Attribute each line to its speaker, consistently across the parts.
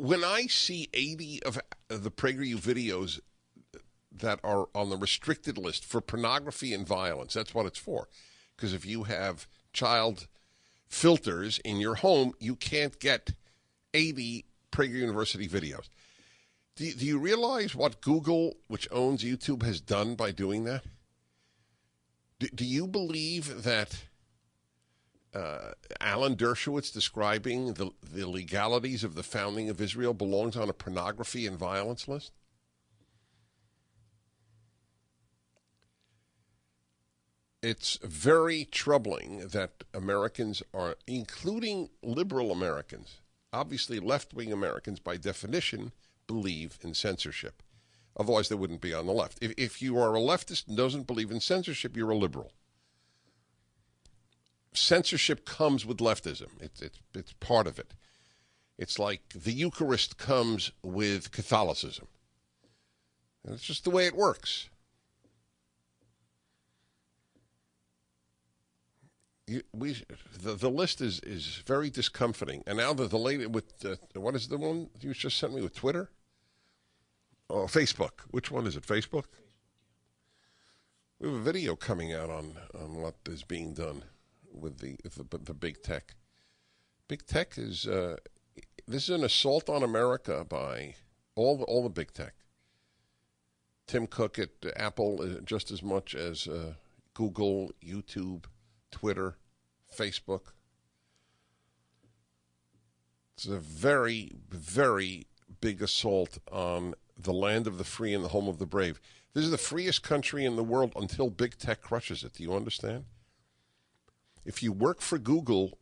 Speaker 1: when I see 80 of the PragerU videos that are on the restricted list for pornography and violence, that's what it's for. Because if you have child filters in your home, you can't get 80 Prager University videos. Do you realize what Google, which owns YouTube, has done by doing that? Do you believe that Alan Dershowitz describing the legalities of the founding of Israel belongs on a pornography and violence list? It's very troubling that Americans are, including liberal Americans, obviously left-wing Americans by definition, believe in censorship. Otherwise, they wouldn't be on the left. If you are a leftist and doesn't believe in censorship, you're a liberal. Censorship comes with leftism. It's part of it. It's like the Eucharist comes with Catholicism. And it's just the way it works. The list is very discomforting. And now the lady with, what is the one you just sent me with Twitter? Oh, Facebook. Which one is it, Facebook? We have a video coming out on what is being done with the big tech. Big tech is, this is an assault on America by all the big tech. Tim Cook at Apple, just as much as Google, YouTube, Twitter, Facebook. It's a very, very big assault on the land of the free and the home of the brave. This is the freest country in the world until big tech crushes it. Do you understand? If you work for Google,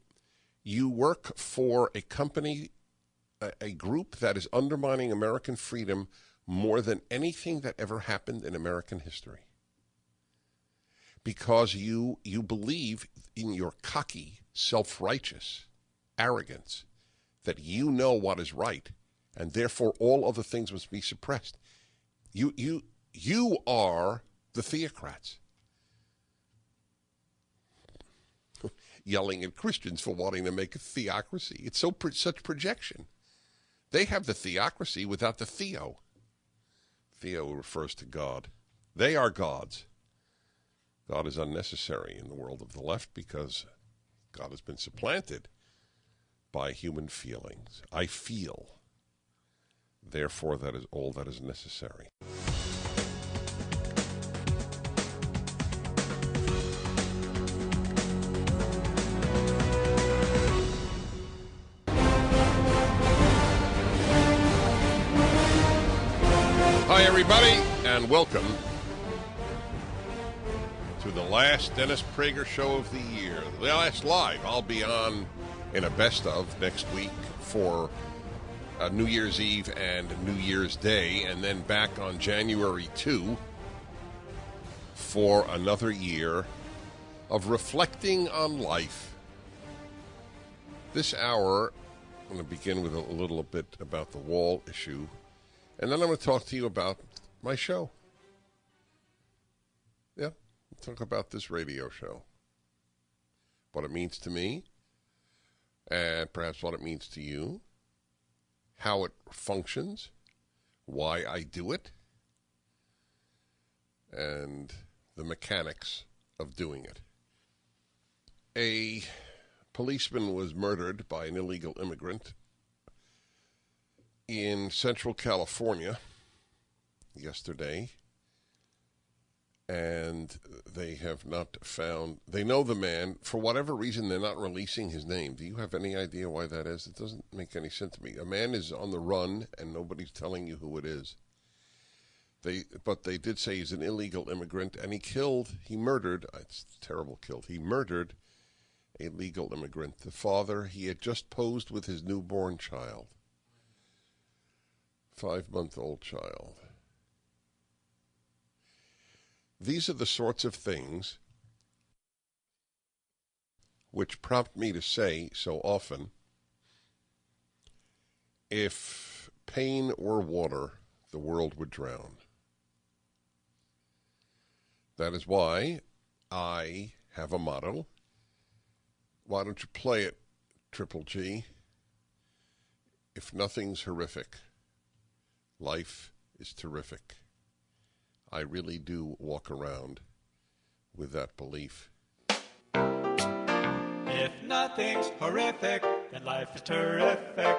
Speaker 1: you work for a company, a group that is undermining American freedom more than anything that ever happened in American history. Because you believe in your cocky, self-righteous arrogance that you know what is right, and therefore all other things must be suppressed. You are the theocrats. Yelling at Christians for wanting to make a theocracy. It's such projection. They have the theocracy without the theo. Theo refers to God. They are gods. God is unnecessary in the world of the left because God has been supplanted by human feelings. I feel. Therefore, that is all that is necessary. Hi, everybody, and welcome to the last Dennis Prager show of the year. The last live. I'll be on in a best of next week for New Year's Eve and New Year's Day, and then back on January 2 for another year of reflecting on life. This hour, I'm going to begin with a little bit about the wall issue, and then I'm going to talk to you about my show. Yeah, I'll talk about this radio show. What it means to me, and perhaps what it means to you, how it functions, why I do it, and the mechanics of doing it. A policeman was murdered by an illegal immigrant in Central California yesterday, and they have not found, they know the man. For whatever reason, they're not releasing his name. Do you have any idea why that is? It doesn't make any sense to me. A man is on the run, and nobody's telling you who it is. But they did say he's an illegal immigrant, and he murdered, it's terrible, he murdered a legal immigrant. The father, he had just posed with his newborn child, 5-month-old child. These are the sorts of things which prompt me to say so often, if pain were water, the world would drown. That is why I have a motto. Why don't you play it, Triple G? If nothing's horrific, life is terrific. I really do walk around with that belief.
Speaker 2: If nothing's horrific, then life is terrific.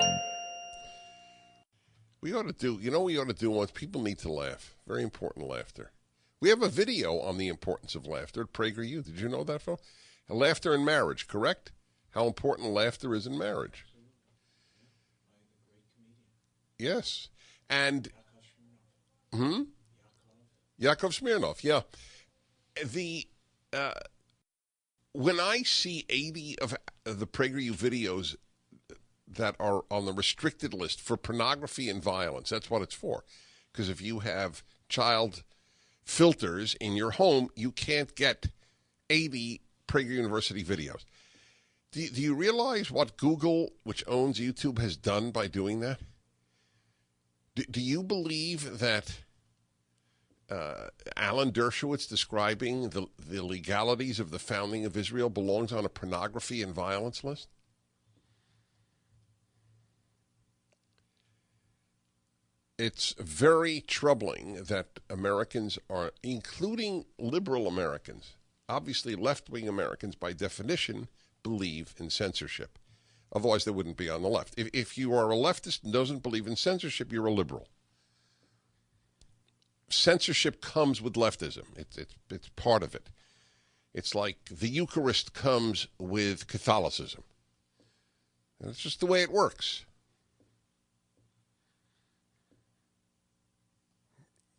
Speaker 1: We ought to do, we ought to do once. People need to laugh. Very important laughter. We have a video on the importance of laughter at Prager U. Did you know that, Phil? Laughter in marriage, correct? How important laughter is in marriage. Yes. And Yakov Smirnoff, yeah. When I see 80 of the PragerU videos that are on the restricted list for pornography and violence, that's what it's for. Because if you have child filters in your home, you can't get 80 Prager University videos. Do you realize what Google, which owns YouTube, has done by doing that? Do you believe that Alan Dershowitz describing the legalities of the founding of Israel belongs on a pornography and violence list? It's very troubling that Americans are, including liberal Americans, obviously left-wing Americans by definition, believe in censorship. Otherwise, they wouldn't be on the left. If you are a leftist and doesn't believe in censorship, you're a liberal. Censorship comes with leftism. It's part of it. It's like the Eucharist comes with Catholicism. And it's just the way it works.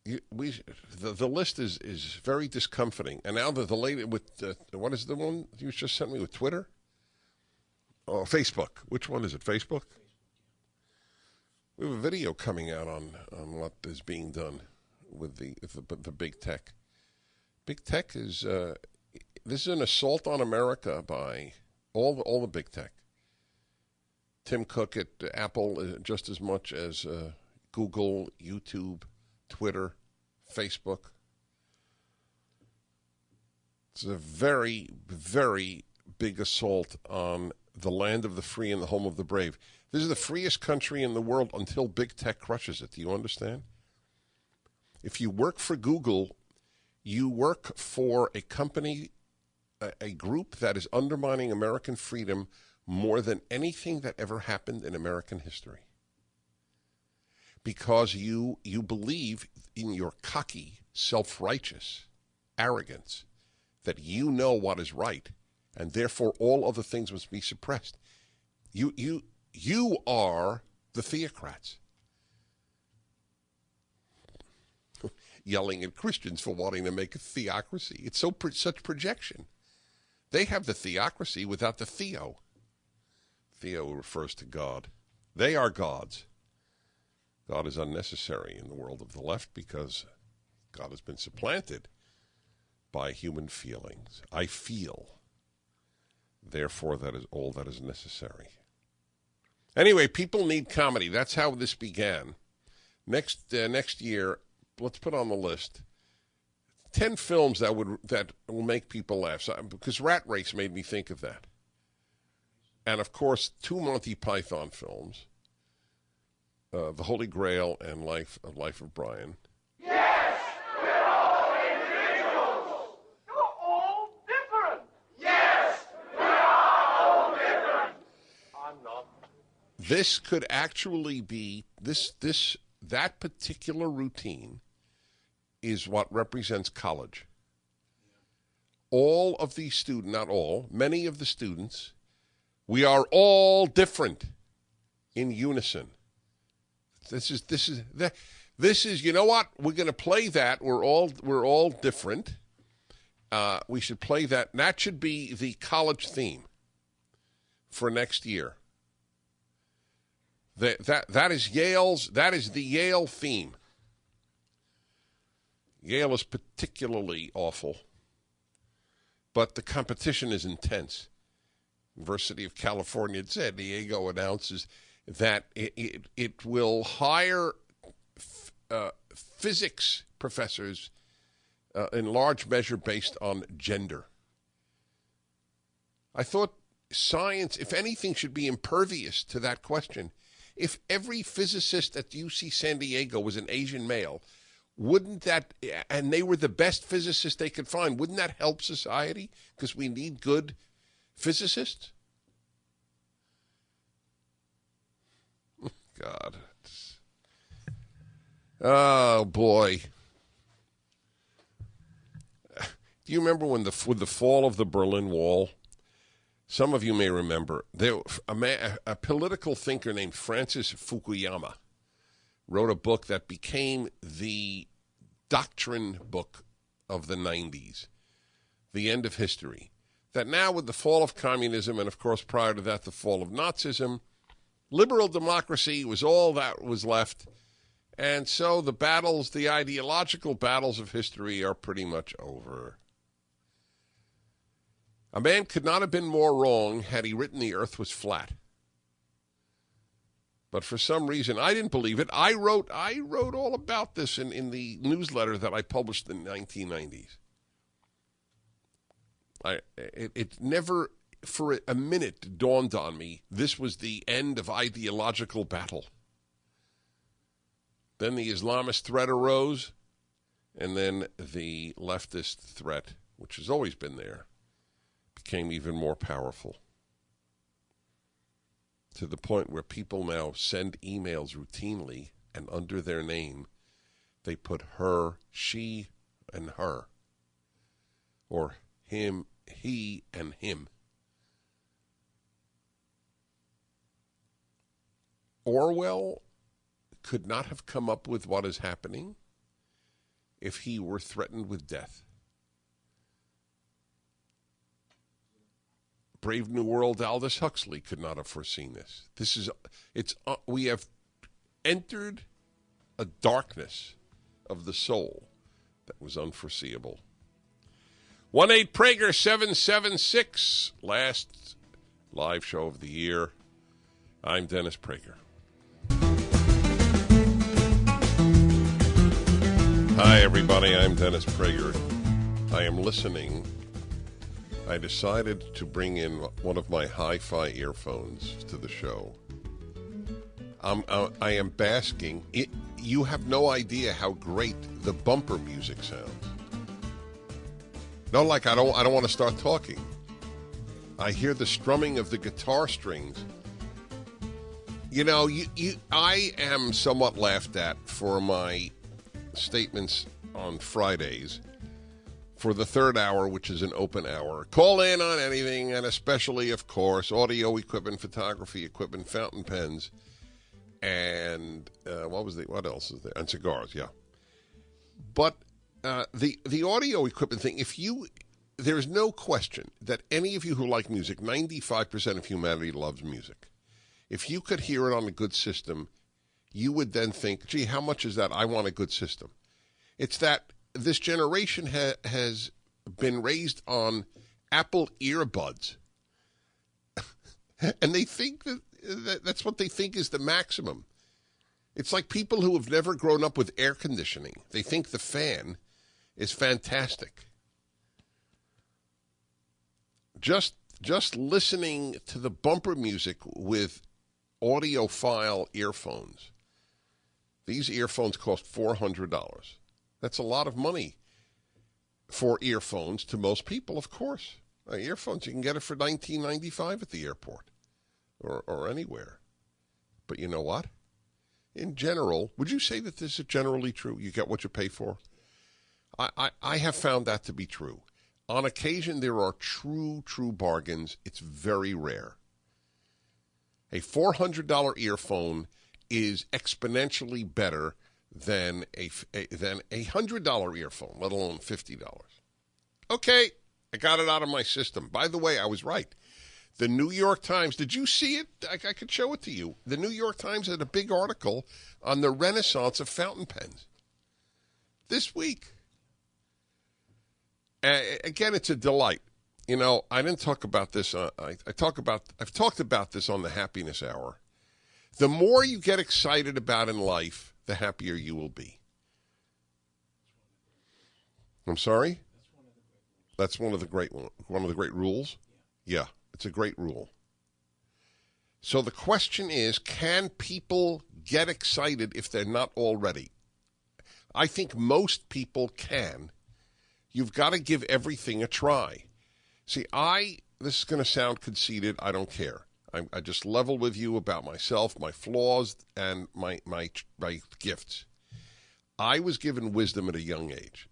Speaker 1: The list is very discomforting. And now the lady with, what is the one you just sent me with Twitter? Oh, Facebook. Which one is it? Facebook? We have a video coming out on what is being done with the big tech. Big tech is this is an assault on America by all the big tech. Tim Cook at Apple just as much as Google, YouTube, Twitter, Facebook. It's a very, very big assault on the land of the free and the home of the brave. This is the freest country in the world until big tech crushes it. Do you understand? If you work for Google, you work for a company, a group that is undermining American freedom more than anything that ever happened in American history. Because you believe in your cocky, self-righteous arrogance that you know what is right, and therefore all other things must be suppressed. You are the theocrats. Yelling at Christians for wanting to make a theocracy. It's such projection. They have the theocracy without the theo. Theo refers to God. They are gods. God is unnecessary in the world of the left because God has been supplanted by human feelings. I feel. Therefore, that is all that is necessary. Anyway, people need comedy. That's how this began. Next year, let's put on the list 10 films that will make people laugh. Because Rat Race made me think of that. And, of course, 2 Monty Python films. The Holy Grail and Life of Brian.
Speaker 3: Yes, we're all individuals. You're all different. Yes, we are all different. I'm not.
Speaker 1: This could actually be that particular routine is what represents college. All of the students, not all, many of the students, we are all different in unison. This is you know what? We're going to play that. We're all different. We should play that. And that should be the college theme for next year. That is the Yale theme. Yale is particularly awful, but the competition is intense. University of California, San Diego announces that it will hire physics professors in large measure based on gender. I thought science, if anything, should be impervious to that question. If every physicist at UC San Diego was an Asian male, wouldn't that, and they were the best physicists they could find, wouldn't that help society? Because we need good physicists? God. Oh, boy. Do you remember when with the fall of the Berlin Wall? Some of you may remember. A political thinker named Francis Fukuyama wrote a book that became the doctrine book of the 90s, The End of History. That now with the fall of communism, and of course prior to that the fall of Nazism, liberal democracy was all that was left. And so the battles, the ideological battles of history are pretty much over. A man could not have been more wrong had he written the earth was flat. But for some reason, I didn't believe it. I wrote all about this in the newsletter that I published in the 1990s. It never for a minute dawned on me this was the end of ideological battle. Then the Islamist threat arose, and then the leftist threat, which has always been there, became even more powerful. To the point where people now send emails routinely, and under their name, they put her, she, and her. Or him, he, and him. Orwell could not have come up with what is happening if he were threatened with death. Brave New World Aldous Huxley could not have foreseen this. We have entered a darkness of the soul that was unforeseeable. 1-8-PRAGER-776, last live show of the year. I'm Dennis Prager. Hi, everybody. I'm Dennis Prager. I am listening. I decided to bring in one of my hi-fi earphones to the show. I am basking. You have no idea how great the bumper music sounds. No, like I don't want to start talking. I hear the strumming of the guitar strings. You know, I am somewhat laughed at for my statements on Fridays for the third hour, which is an open hour. Call in on anything, and especially, of course, audio equipment, photography equipment, fountain pens, and what else is there? And cigars, yeah. But the audio equipment thing, there's no question that any of you who like music, 95% of humanity loves music. If you could hear it on a good system, you would then think, gee, how much is that? I want a good system. It's that this generation has been raised on Apple earbuds. And they think that's what they think is the maximum. It's like people who have never grown up with air conditioning. They think the fan is fantastic. Just listening to the bumper music with audiophile earphones. These earphones cost $400. That's a lot of money for earphones to most people, of course. Earphones, you can get it for $19.95 at the airport or anywhere. But you know what? In general, would you say that this is generally true? You get what you pay for? I have found that to be true. On occasion, there are true bargains. It's very rare. A $400 earphone is exponentially better than a $100 earphone, let alone $50. Okay, I got it out of my system. By the way, I was right. The New York Times, did you see it? I could show it to you. The New York Times had a big article on the renaissance of fountain pens this week. Again, it's a delight. You know, I didn't talk about this. I've talked about this on the Happiness Hour. The more you get excited about in life, the happier you will be. I'm sorry? That's one of the great rules? Yeah, it's a great rule. So the question is, can people get excited if they're not already? I think most people can. You've got to give everything a try. See, this is going to sound conceited. I don't care. I just level with you about myself, my flaws, and my gifts. I was given wisdom at a young age.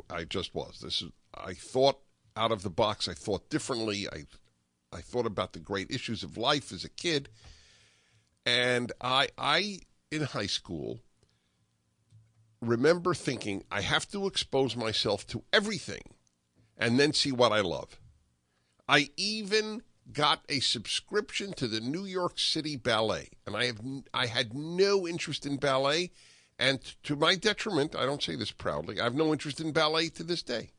Speaker 1: I just was. I thought out of the box. I thought differently. I thought about the great issues of life as a kid. And I in high school, remember thinking, I have to expose myself to everything and then see what I love. I even got a subscription to the New York City Ballet, and I had no interest in ballet, and to my detriment, I don't say this proudly, I have no interest in ballet to this day.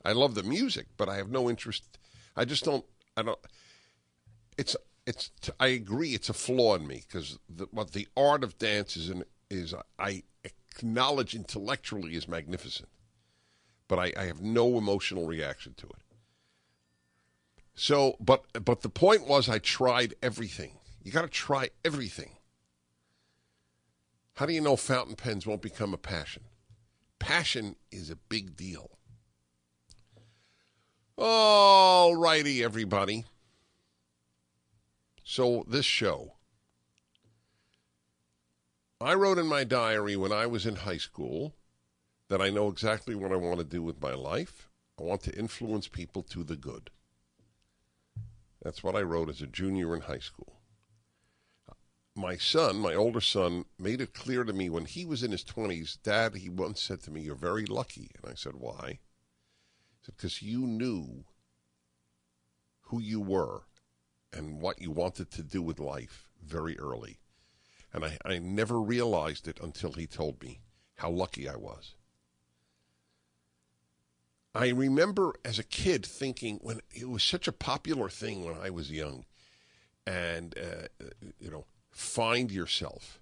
Speaker 1: I love the music, but I have no interest. I agree it's a flaw in me, because what the art of dance is I acknowledge intellectually is magnificent, but I have no emotional reaction to it. So, but the point was, I tried everything. You got to try everything. How do you know fountain pens won't become a passion? Passion is a big deal. All righty, everybody. So this show, I wrote in my diary when I was in high school that I know exactly what I want to do with my life. I want to influence people to the good. That's what I wrote as a junior in high school. My son, my older son, made it clear to me when he was in his 20s, Dad, he once said to me, "You're very lucky." And I said, "Why?" He said, "Because you knew who you were and what you wanted to do with life very early." And I never realized it until he told me how lucky I was. I remember as a kid thinking, when it was such a popular thing when I was young, and, find yourself.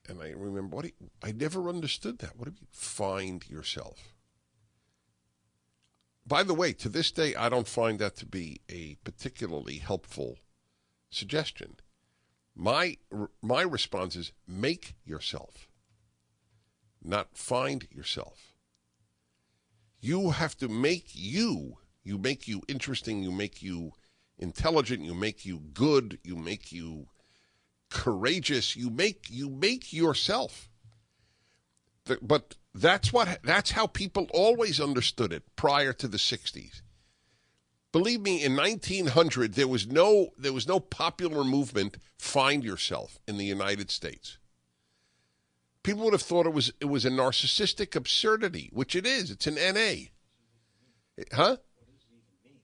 Speaker 1: And I remember, I never understood that. What do you mean, find yourself? By the way, to this day, I don't find that to be a particularly helpful suggestion. My response is make yourself, not find yourself. You have to make you. You make you interesting. You make you intelligent. You make you good. You make you courageous. You make yourself. But that's how people always understood it prior to the 60s. Believe me, in 1900 there was no popular movement, find yourself, in the United States. People would have thought it was a narcissistic absurdity, which it is. It's an NA. Huh?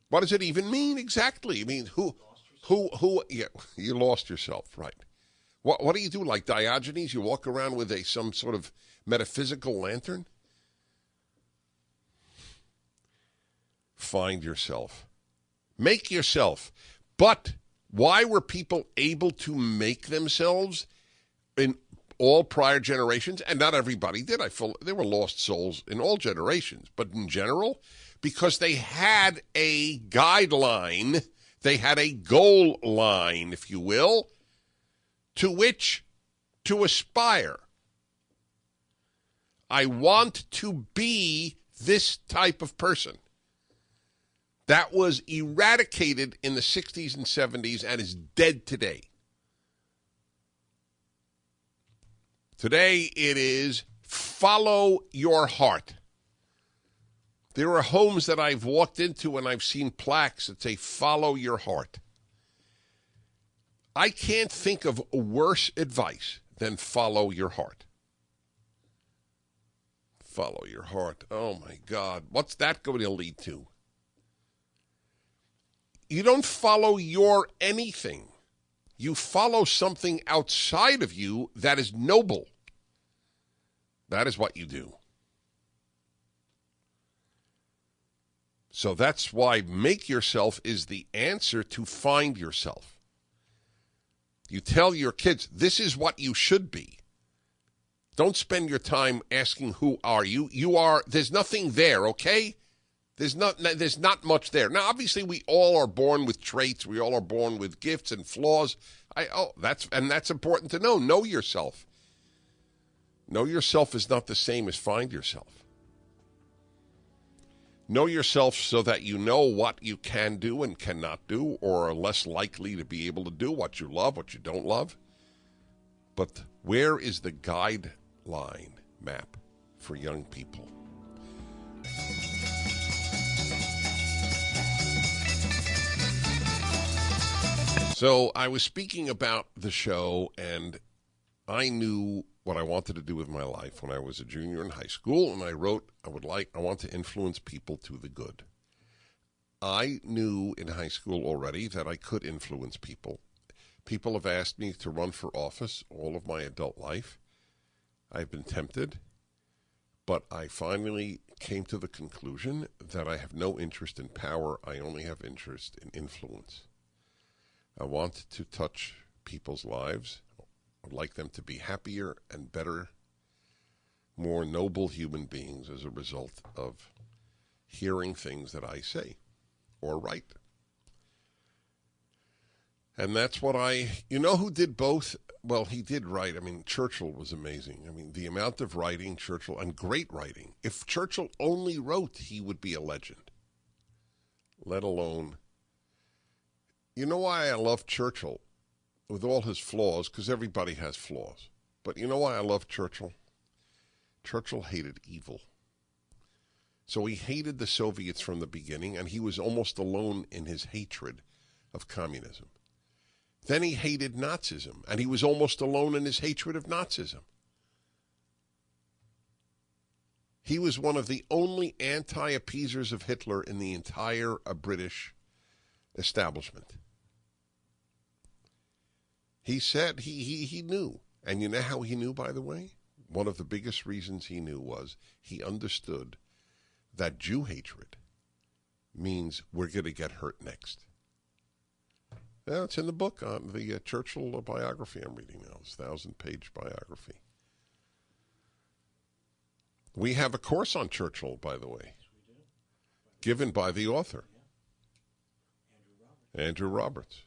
Speaker 1: What does it even mean? Exactly. I mean, who, yeah, you lost yourself, right. What do you do, like Diogenes? You walk around with some sort of metaphysical lantern? Find yourself. Make yourself. But why were people able to make themselves in all prior generations? And not everybody did. There were lost souls in all generations. But in general, because they had a guideline, they had a goal line, if you will, to which to aspire. I want to be this type of person. That was eradicated in the 60s and 70s and is dead today. Today it is follow your heart. There are homes that I've walked into and I've seen plaques that say follow your heart. I can't think of worse advice than follow your heart. Follow your heart. Oh, my God. What's that going to lead to? You don't follow your anything. You follow something outside of you that is noble. That is what you do. So that's why make yourself is the answer to find yourself. You tell your kids, this is what you should be. Don't spend your time asking, who are you? There's nothing there, okay? There's not much there. Now, obviously, we all are born with traits. We all are born with gifts and flaws. That's important to know. Know yourself. Know yourself is not the same as find yourself. Know yourself so that you know what you can do and cannot do, or are less likely to be able to do, what you love, what you don't love. But where is the guideline map for young people? So I was speaking about the show, and I knew what I wanted to do with my life when I was a junior in high school, and I wrote, I want to influence people to the good. I knew in high school already that I could influence people. People have asked me to run for office all of my adult life. I've been tempted, but I finally came to the conclusion that I have no interest in power. I only have interest in influence. I want to touch people's lives. I'd like them to be happier and better, more noble human beings as a result of hearing things that I say or write. And that's what you know who did both? Well, he did write. I mean, Churchill was amazing. I mean, the amount of writing, Churchill, and great writing. If Churchill only wrote, he would be a legend. Let alone, you know why I love Churchill? With all his flaws, because everybody has flaws. But you know why I love Churchill? Churchill hated evil. So he hated the Soviets from the beginning, and he was almost alone in his hatred of communism. Then he hated Nazism, and he was almost alone in his hatred of Nazism. He was one of the only anti-appeasers of Hitler in the entire British establishment. He said he knew. And you know how he knew, by the way? One of the biggest reasons he knew was he understood that Jew hatred means we're going to get hurt next. Now, it's in the book, on the Churchill biography I'm reading now. It's a 1,000-page biography. We have a course on Churchill, by the way, given by the author, Andrew Roberts.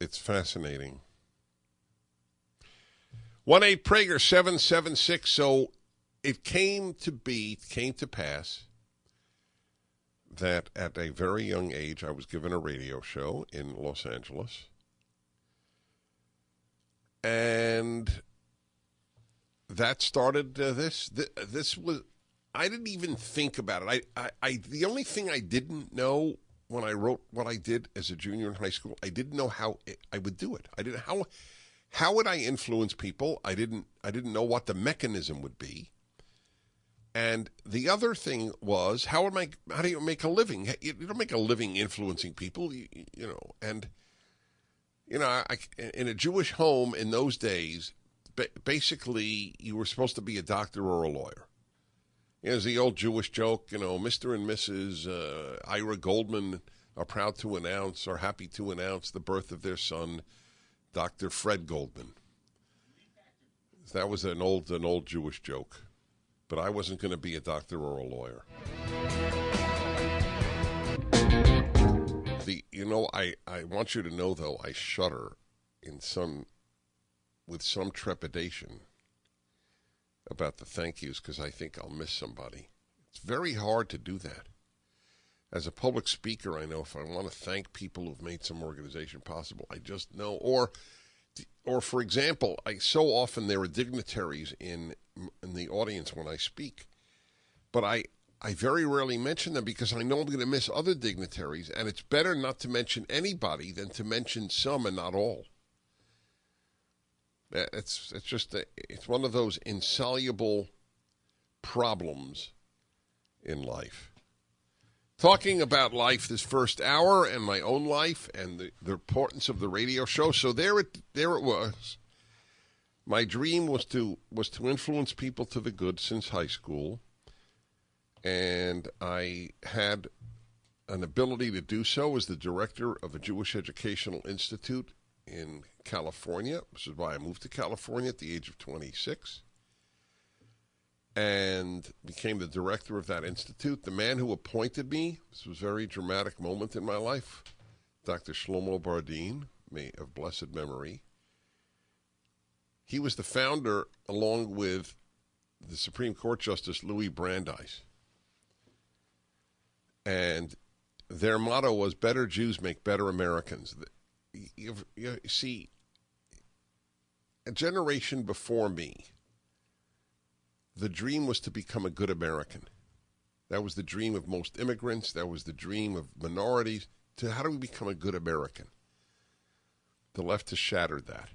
Speaker 1: It's fascinating. 1-8 Prager 776. So it came to pass that at a very young age I was given a radio show in Los Angeles. And that started this. This was, I didn't even think about it. The only thing I didn't know when I wrote what I did as a junior in high school, I didn't know how I would do it. I didn't how would I influence people? I didn't know what the mechanism would be. And the other thing was, how do you make a living? You don't make a living influencing people, you know. And you know, in a Jewish home in those days, basically you were supposed to be a doctor or a lawyer. There's the old Jewish joke, you know, Mr. and Mrs. Ira Goldman are proud to announce, or happy to announce, the birth of their son, Dr. Fred Goldman. That was an old Jewish joke. But I wasn't going to be a doctor or a lawyer. I want you to know, though, I shudder with some trepidation about the thank yous, because I think I'll miss somebody. It's very hard to do that. As a public speaker, I know if I want to thank people who've made some organization possible, I just know. Or for example, so often there are dignitaries in the audience when I speak, but I very rarely mention them because I know I'm going to miss other dignitaries, and it's better not to mention anybody than to mention some and not all. It's one of those insoluble problems in life. Talking about life this first hour and my own life and the importance of the radio show. So there it was. My dream was to influence people to the good since high school, and I had an ability to do so as the director of a Jewish Educational Institute in California, which is why I moved to California at the age of 26. and became the director of that institute. The man who appointed me, this was a very dramatic moment in my life, Dr. Shlomo Bardeen, of blessed memory. He was the founder, along with the Supreme Court Justice Louis Brandeis. And their motto was, better Jews make better Americans. You see, a generation before me, the dream was to become a good American. That was the dream of most immigrants. That was the dream of minorities. How do we become a good American? The left has shattered that.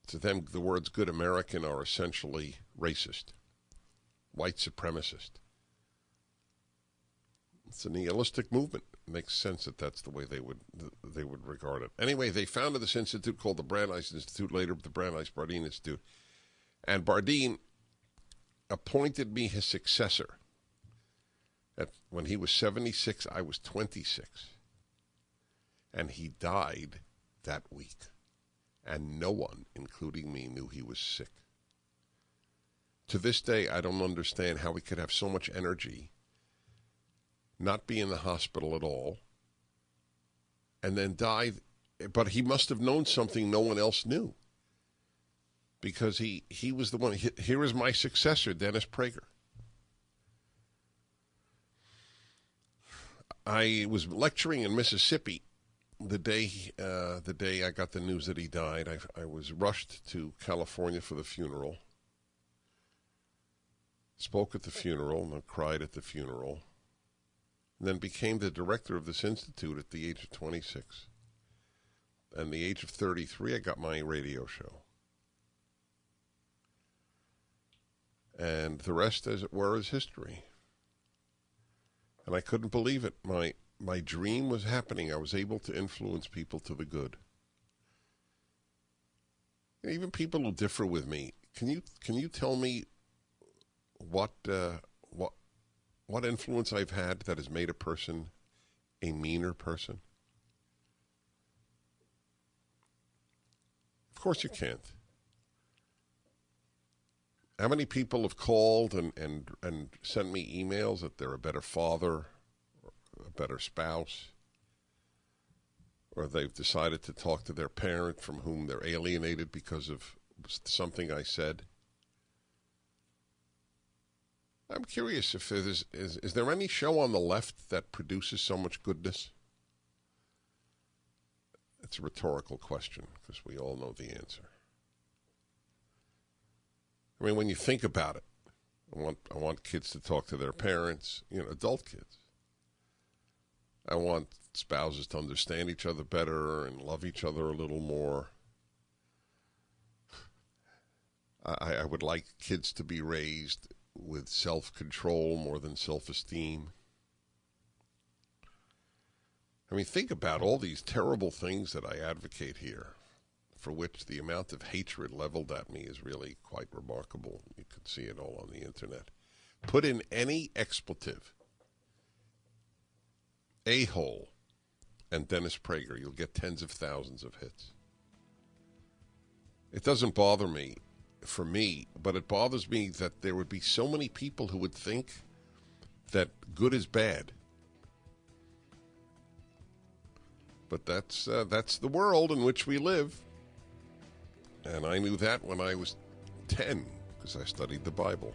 Speaker 1: To them, the words good American are essentially racist, white supremacist. It's a nihilistic movement. It makes sense that that's the way they would regard it. Anyway, they founded this institute called the Brandeis Institute, later the Brandeis-Bardeen Institute. And Bardeen appointed me his successor. When he was 76, I was 26. And he died that week. And no one, including me, knew he was sick. To this day, I don't understand how he could have so much energy, not be in the hospital at all, and then die. But he must have known something no one else knew. Because he was the one. Here is my successor, Dennis Prager. I was lecturing in Mississippi the day I got the news that he died. I was rushed to California for the funeral. Spoke at the funeral and I cried at the funeral. And then became the director of this institute at the age of 26. And at the age of 33, I got my radio show. And the rest, as it were, is history. And I couldn't believe it. My dream was happening. I was able to influence people to the good. Even people who differ with me, can you tell me what influence I've had that has made a person a meaner person? Of course you can't. How many people have called and sent me emails that they're a better father, or a better spouse, or they've decided to talk to their parent from whom they're alienated because of something I said? I'm curious if is there any show on the left that produces so much goodness? It's a rhetorical question because we all know the answer. I mean, when you think about it, I want kids to talk to their parents, adult kids. I want spouses to understand each other better and love each other a little more. I would like kids to be raised with self-control more than self-esteem. I mean, think about all these terrible things that I advocate here, for which the amount of hatred leveled at me is really quite remarkable. You could see it all on the internet. Put in any expletive, a-hole, and Dennis Prager. You'll get tens of thousands of hits. It doesn't bother me, for me, but it bothers me that there would be so many people who would think that good is bad. But that's the world in which we live. And I knew that when I was 10, because I studied the Bible.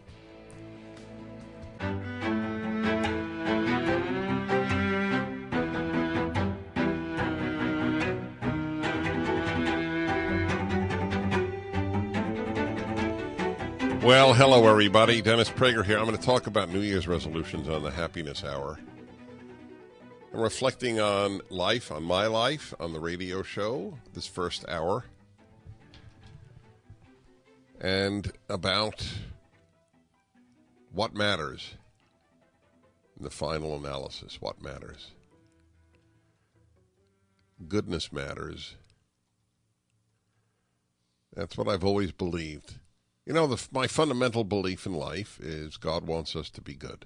Speaker 1: Well, hello, everybody. Dennis Prager here. I'm going to talk about New Year's resolutions on the Happiness Hour. I'm reflecting on life, on my life, on the radio show, this first hour. And about what matters in the final analysis. What matters? Goodness matters. That's what I've always believed. My fundamental belief in life is God wants us to be good.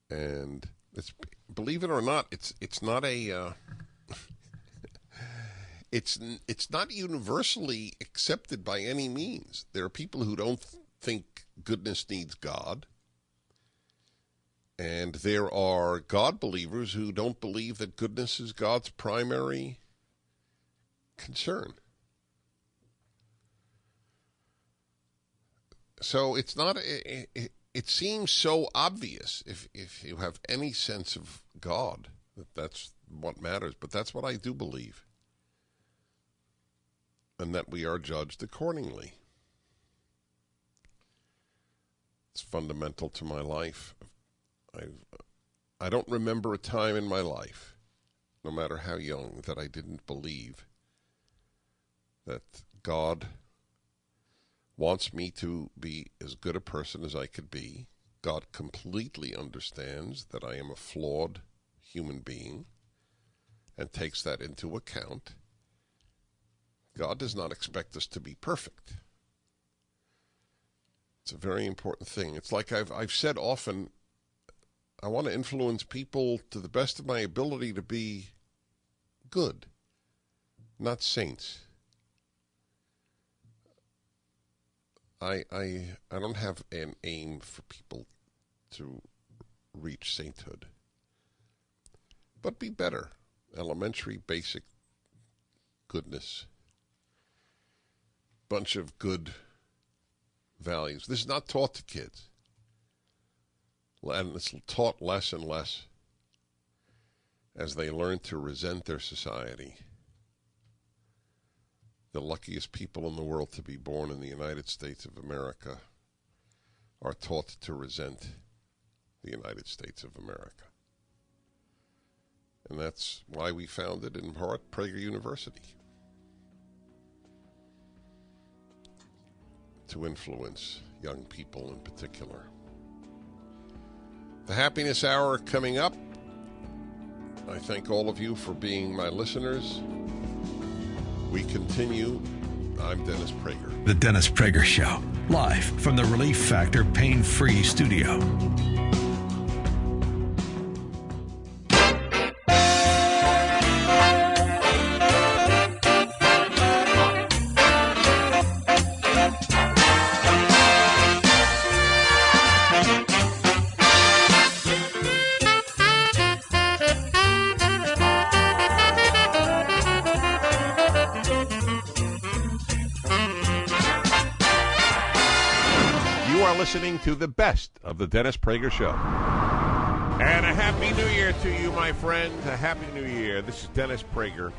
Speaker 1: And believe it or not, it's not a it's not universally accepted by any means. There are people who don't think goodness needs God. And there are God believers who don't believe that goodness is God's primary concern. So it's not, it seems so obvious if you have any sense of God that that's what matters. But that's what I do believe. And that we are judged accordingly. It's fundamental to my life. I don't remember a time in my life, no matter how young, that I didn't believe that God wants me to be as good a person as I could be. God completely understands that I am a flawed human being and takes that into account. God does not expect us to be perfect. It's a very important thing. It's like I've said often, I want to influence people to the best of my ability to be good, not saints. I don't have an aim for people to reach sainthood, but be better. Elementary, basic goodness. Bunch of good values. This is not taught to kids. And it's taught less and less as they learn to resent their society. The luckiest people in the world to be born in the United States of America are taught to resent the United States of America. And that's why we founded, in part, Prager University. To influence young people in particular. The Happiness Hour coming up. I thank all of you for being my listeners. We continue. I'm Dennis Prager.
Speaker 4: The Dennis Prager Show, live from the Relief Factor Pain-Free Studio.
Speaker 1: Listening to the best of the Dennis Prager Show. And a Happy New Year to you, my friends. A Happy New Year. This is Dennis Prager.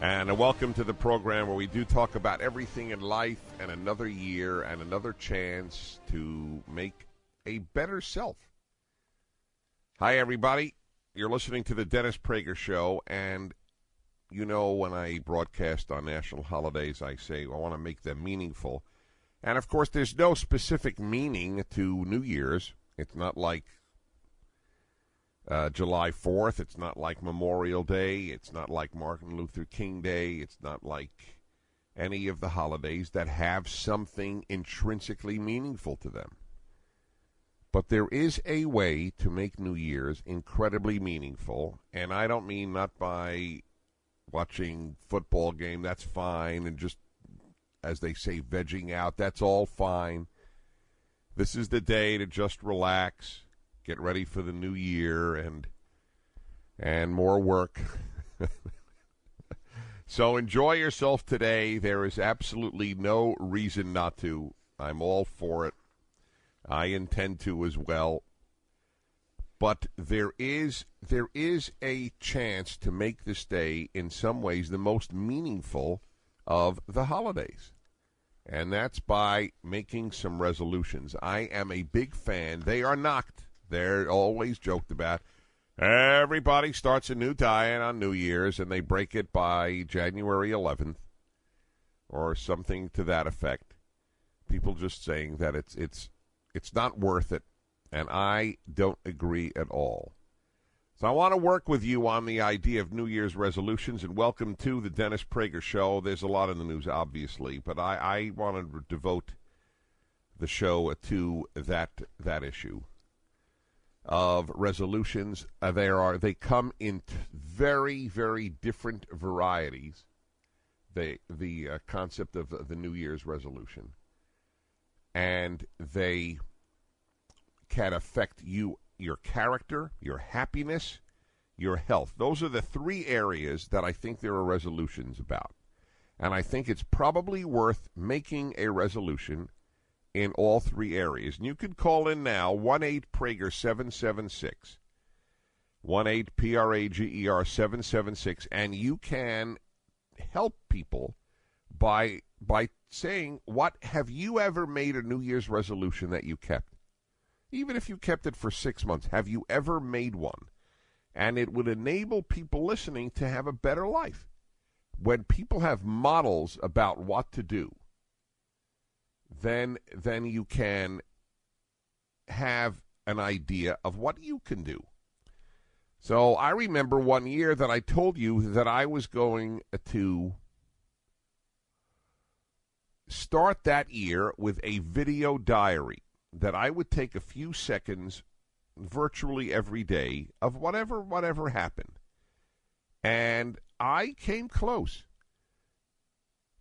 Speaker 1: And a welcome to the program where we do talk about everything in life and another year and another chance to make a better self. Hi, everybody. You're listening to the Dennis Prager Show. And you know, when I broadcast on national holidays, I say I want to make them meaningful. And, of course, there's no specific meaning to New Year's. It's not like July 4th. It's not like Memorial Day. It's not like Martin Luther King Day. It's not like any of the holidays that have something intrinsically meaningful to them. But there is a way to make New Year's incredibly meaningful, and I don't mean not by watching football game, that's fine, and just, as they say, vegging out, that's all fine. This is the day to just relax, get ready for the new year, and more work. So enjoy yourself today. There is absolutely no reason not to. I'm all for it. I intend to as well. But there is a chance to make this day, in some ways, the most meaningful of the holidays. And that's by making some resolutions. I am a big fan. They are knocked. They're always joked about. Everybody starts a new diet on New Year's, and they break it by January 11th or something to that effect. People just saying that it's not worth it, and I don't agree at all. So I want to work with you on the idea of New Year's resolutions, and welcome to the Dennis Prager Show. There's a lot in the news, obviously, but I want to devote the show to that issue. of resolutions. They come in very, very different varieties. The concept of the New Year's resolution, and they can affect you, your character, your happiness, your health. Those are the three areas that I think there are resolutions about. And I think it's probably worth making a resolution in all three areas. And you could call in now, 1-8-PRAGER-776, 1-8-PRAGER-776, and you can help people by saying, what have you ever made a New Year's resolution that you kept? Even if you kept it for 6 months, have you ever made one? And it would enable people listening to have a better life. When people have models about what to do, then you can have an idea of what you can do. So I remember one year that I told you that I was going to start that year with a video diary, that I would take a few seconds virtually every day of whatever happened. And I came close.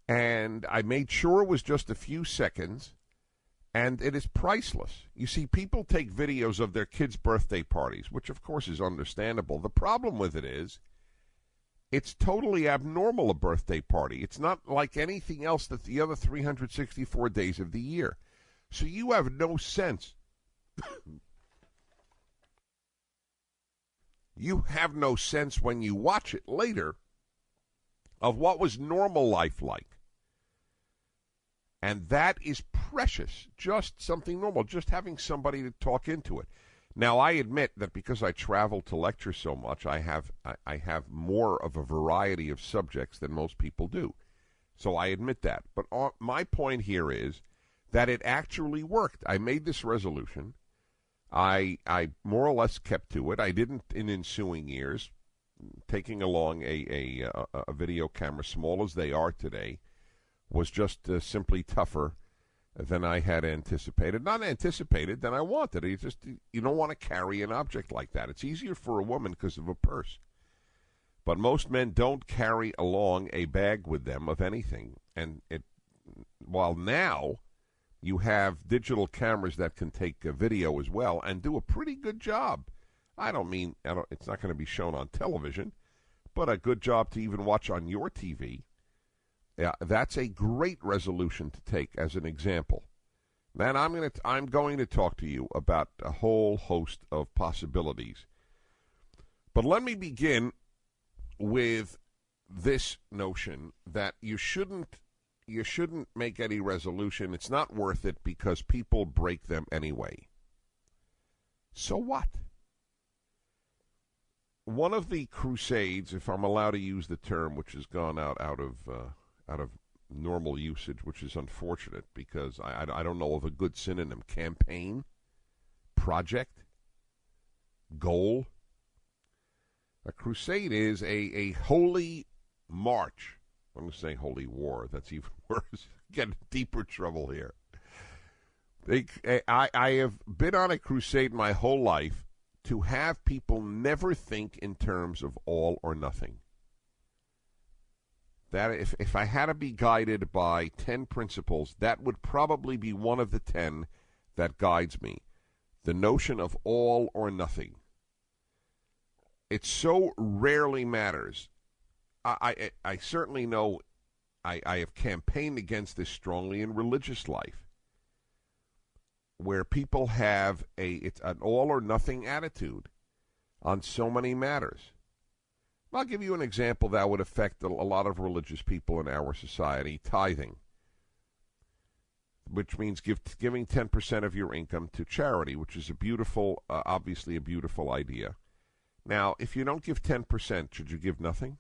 Speaker 1: And I made sure it was just a few seconds, and it is priceless. You see, people take videos of their kids' birthday parties, which of course is understandable. The problem with it is, it's totally abnormal, a birthday party. It's not like anything else that the other 364 days of the year. So you have no sense. You have no sense when you watch it later of what was normal life like. And that is precious, just something normal, just having somebody to talk into it. Now, I admit that because I travel to lecture so much, I have more of a variety of subjects than most people do. So I admit that. But my point here is that it actually worked. I made this resolution. I more or less kept to it. I didn't in ensuing years. Taking along a video camera, small as they are today, was just simply tougher than I had anticipated. Not anticipated, than I wanted. You don't want to carry an object like that. It's easier for a woman because of a purse. But most men don't carry along a bag with them of anything. And while now you have digital cameras that can take a video as well and do a pretty good job. It's not going to be shown on television, but a good job to even watch on your TV. Yeah, that's a great resolution to take as an example. Then I'm going to talk to you about a whole host of possibilities. But let me begin with this notion that you shouldn't make any resolution. It's not worth it because people break them anyway. So what? One of the crusades, if I'm allowed to use the term, which has gone out of normal usage, which is unfortunate because I don't know of a good synonym. Campaign, project, goal. A crusade is a holy march. I'm going to say holy war. That's even worse. Get in deeper trouble here. I have been on a crusade my whole life to have people never think in terms of all or nothing. That if I had to be guided by 10 principles, that would probably be one of the 10 that guides me. The notion of all or nothing. It so rarely matters. I certainly know I have campaigned against this strongly in religious life, where people have it's an all or nothing attitude on so many matters. I'll give you an example that would affect a lot of religious people in our society. Tithing, which means giving 10% of your income to charity, which is obviously a beautiful idea. Now, if you don't give 10%, should you give nothing?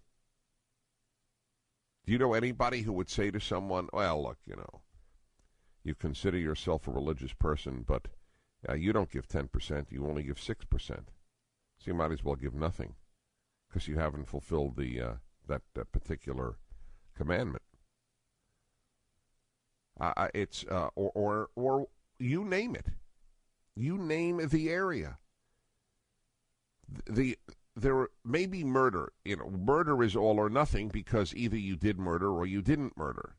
Speaker 1: Do you know anybody who would say to someone, well, look, you consider yourself a religious person, but you don't give 10%, you only give 6%. So you might as well give nothing because you haven't fulfilled that particular commandment. Or you name it. You name the area. There may be murder. Murder is all or nothing because either you did murder or you didn't murder.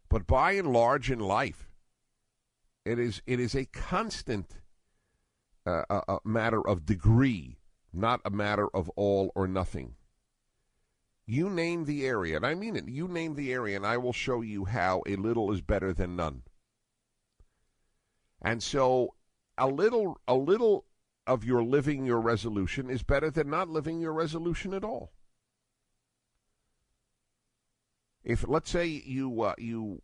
Speaker 1: But by and large in life, it is a constant a matter of degree, not a matter of all or nothing. You name the area, and I mean it. You name the area, and I will show you how a little is better than none. And so, a little of your living your resolution is better than not living your resolution at all. If, let's say, you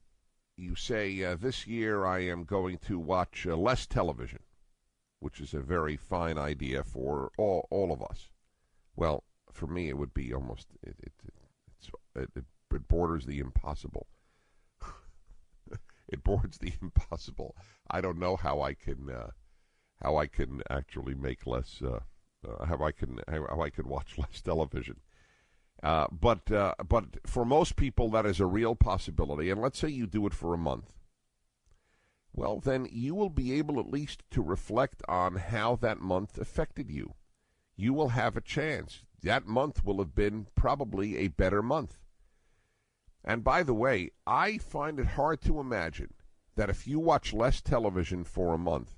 Speaker 1: say, this year I am going to watch less television, which is a very fine idea for all of us. Well, for me, it would be almost, it borders the impossible. It borders the impossible. I don't know how I can actually make less, how I can watch less television. But for most people, that is a real possibility. And let's say you do it for a month. Well, then you will be able at least to reflect on how that month affected you. You will have a chance. That month will have been probably a better month. And by the way, I find it hard to imagine that if you watch less television for a month,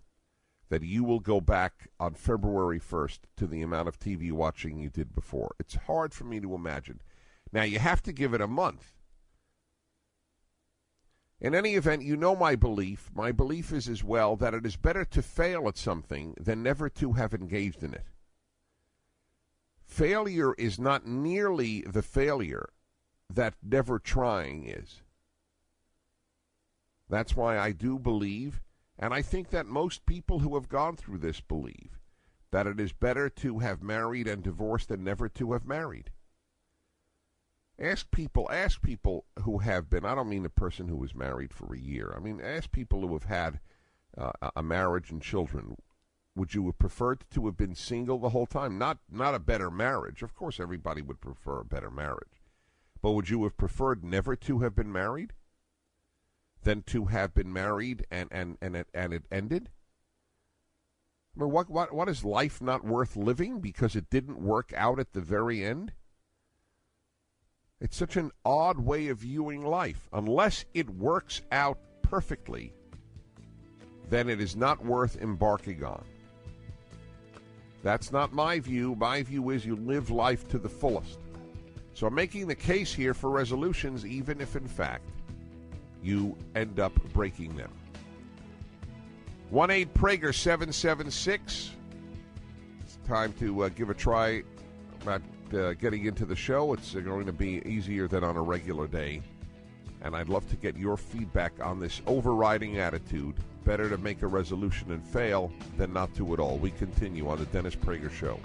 Speaker 1: that you will go back on February 1st to the amount of TV watching you did before. It's hard for me to imagine. Now, you have to give it a month. In any event, you know my belief. My belief is as well that it is better to fail at something than never to have engaged in it. Failure is not nearly the failure that never trying is. That's why I do believe, and I think that most people who have gone through this believe, that it is better to have married and divorced than never to have married. Ask people who have been, I don't mean a person who was married for a year. I mean, ask people who have had a marriage and children. Would you have preferred to have been single the whole time? Not a better marriage. Of course, everybody would prefer a better marriage. But would you have preferred never to have been married than to have been married and it ended? I mean, what is life not worth living because it didn't work out at the very end? It's such an odd way of viewing life. Unless it works out perfectly, then it is not worth embarking on. That's not my view. My view is you live life to the fullest. So I'm making the case here for resolutions, even if, in fact, you end up breaking them. 1-8-PRAGER-776. It's time to give a try at getting into the show. It's going to be easier than on a regular day. And I'd love to get your feedback on this overriding attitude. Better to make a resolution and fail than not to at all. We continue on the Dennis Prager Show.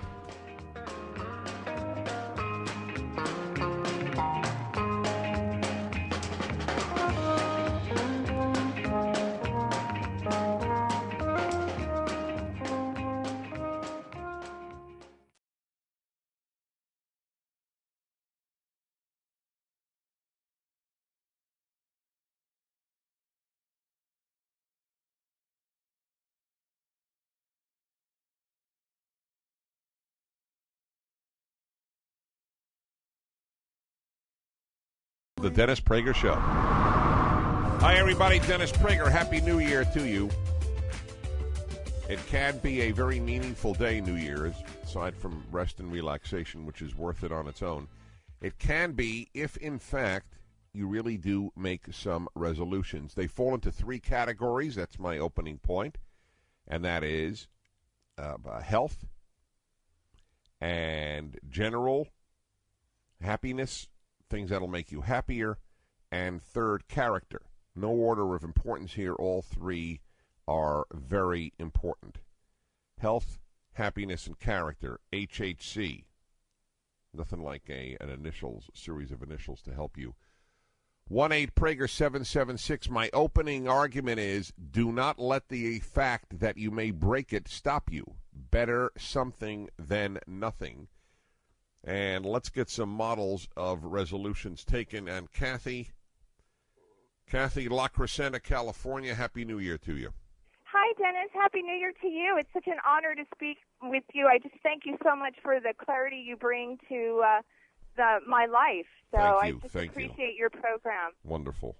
Speaker 1: The Dennis Prager Show. Hi, everybody. Dennis Prager. Happy New Year to you. It can be a very meaningful day, New Year's, aside from rest and relaxation, which is worth it on its own. It can be if, in fact, you really do make some resolutions. They fall into three categories. That's my opening point, and that is health and general happiness, things that'll make you happier, and third, character. No order of importance here. All three are very important. Health, happiness, and character. HHC. Nothing like an series of initials to help you. 1-8-PRAGER-776. My opening argument is do not let the fact that you may break it stop you. Better something than nothing. And let's get some models of resolutions taken. And Kathy, La Crescenta, California, Happy New Year to you.
Speaker 5: Hi, Dennis. Happy New Year to you. It's such an honor to speak with you. I just thank you so much for the clarity you bring to my life. So I just appreciate your program.
Speaker 1: Wonderful.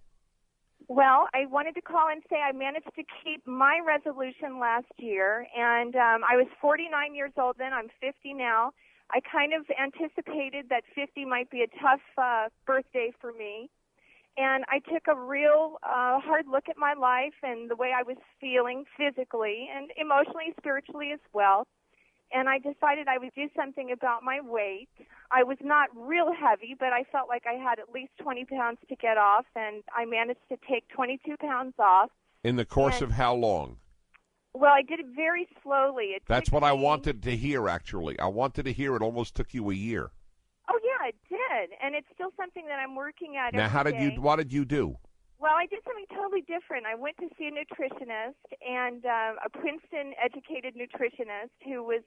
Speaker 5: Well, I wanted to call and say I managed to keep my resolution last year, and I was 49 years old then. I'm 50 now. I kind of anticipated that 50 might be a tough birthday for me. And I took a real hard look at my life and the way I was feeling physically and emotionally, spiritually as well. And I decided I would do something about my weight. I was not real heavy, but I felt like I had at least 20 pounds to get off, and I managed to take 22 pounds off.
Speaker 1: In the course of how long?
Speaker 5: Well, I did it very slowly.
Speaker 1: That's what I wanted to hear, actually. I wanted to hear it almost took you a year.
Speaker 5: Oh, yeah, it did, and it's still something that I'm working at
Speaker 1: now,
Speaker 5: every day.
Speaker 1: What did you do?
Speaker 5: Well, I did something totally different. I went to see a nutritionist, and a Princeton-educated nutritionist who was,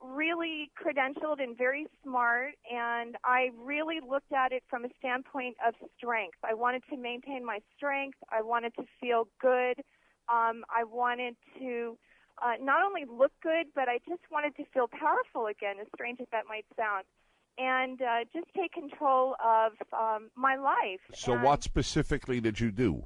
Speaker 5: really credentialed and very smart, and I really looked at it from a standpoint of strength. I wanted to maintain my strength. I wanted to feel good. I wanted to not only look good, but I just wanted to feel powerful again, as strange as that might sound, and just take control of my life.
Speaker 1: So what specifically did you do?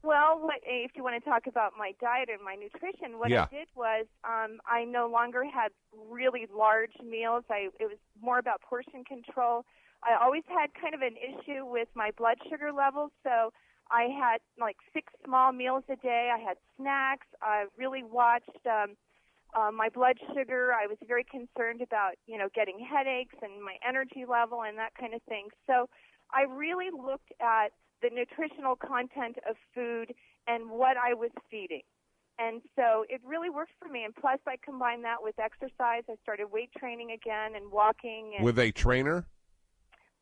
Speaker 5: Well, if you want to talk about my diet and my nutrition, what I did was I no longer had really large meals. It was more about portion control. I always had kind of an issue with my blood sugar levels, so I had like 6 small meals a day. I had snacks. I really watched my blood sugar. I was very concerned about, getting headaches and my energy level and that kind of thing. So I really looked at the nutritional content of food and what I was feeding. And so it really worked for me. And plus, I combined that with exercise. I started weight training again and walking. And
Speaker 1: with a trainer?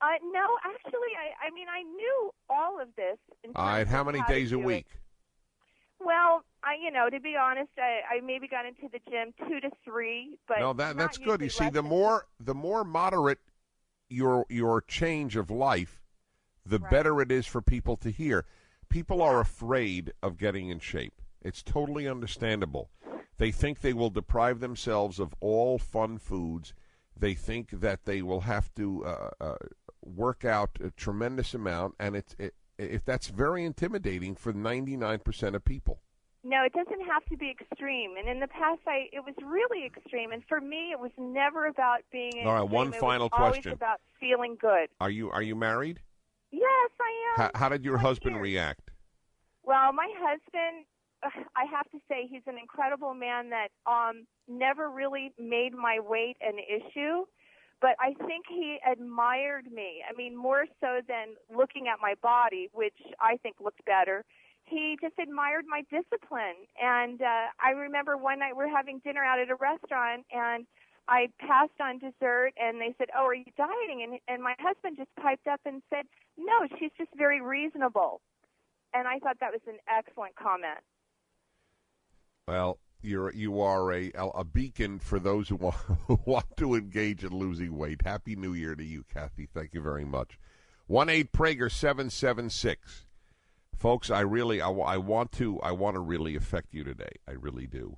Speaker 5: No, actually, I knew all of this.
Speaker 1: All right, how many days a week?
Speaker 5: Well, to be honest, I maybe got into the gym 2 to 3, but
Speaker 1: no, that's good. You see, the more moderate your change of life, the better it is for people to hear. People are afraid of getting in shape. It's totally understandable. They think they will deprive themselves of all fun foods. They think that they will have to work out a tremendous amount, and if that's very intimidating for 99% of people.
Speaker 5: No, it doesn't have to be extreme. And in the past, it was really extreme. And for me, it was never about being extreme.
Speaker 1: All right, one final question.
Speaker 5: It was always about feeling good.
Speaker 1: Are you married?
Speaker 5: Yes, I am.
Speaker 1: How did your husband react?
Speaker 5: Well, my husband, I have to say, he's an incredible man that never really made my weight an issue. But I think he admired me. I mean, more so than looking at my body, which I think looked better. He just admired my discipline. And I remember one night we're having dinner out at a restaurant, and I passed on dessert, and they said, "Oh, are you dieting?" And my husband just piped up and said, "No, she's just very reasonable." And I thought that was an excellent comment.
Speaker 1: Well, you are a beacon for those who want to engage in losing weight. Happy New Year to you, Kathy. Thank you very much. 1-800-Prager-776. Folks, I want to really affect you today. I really do.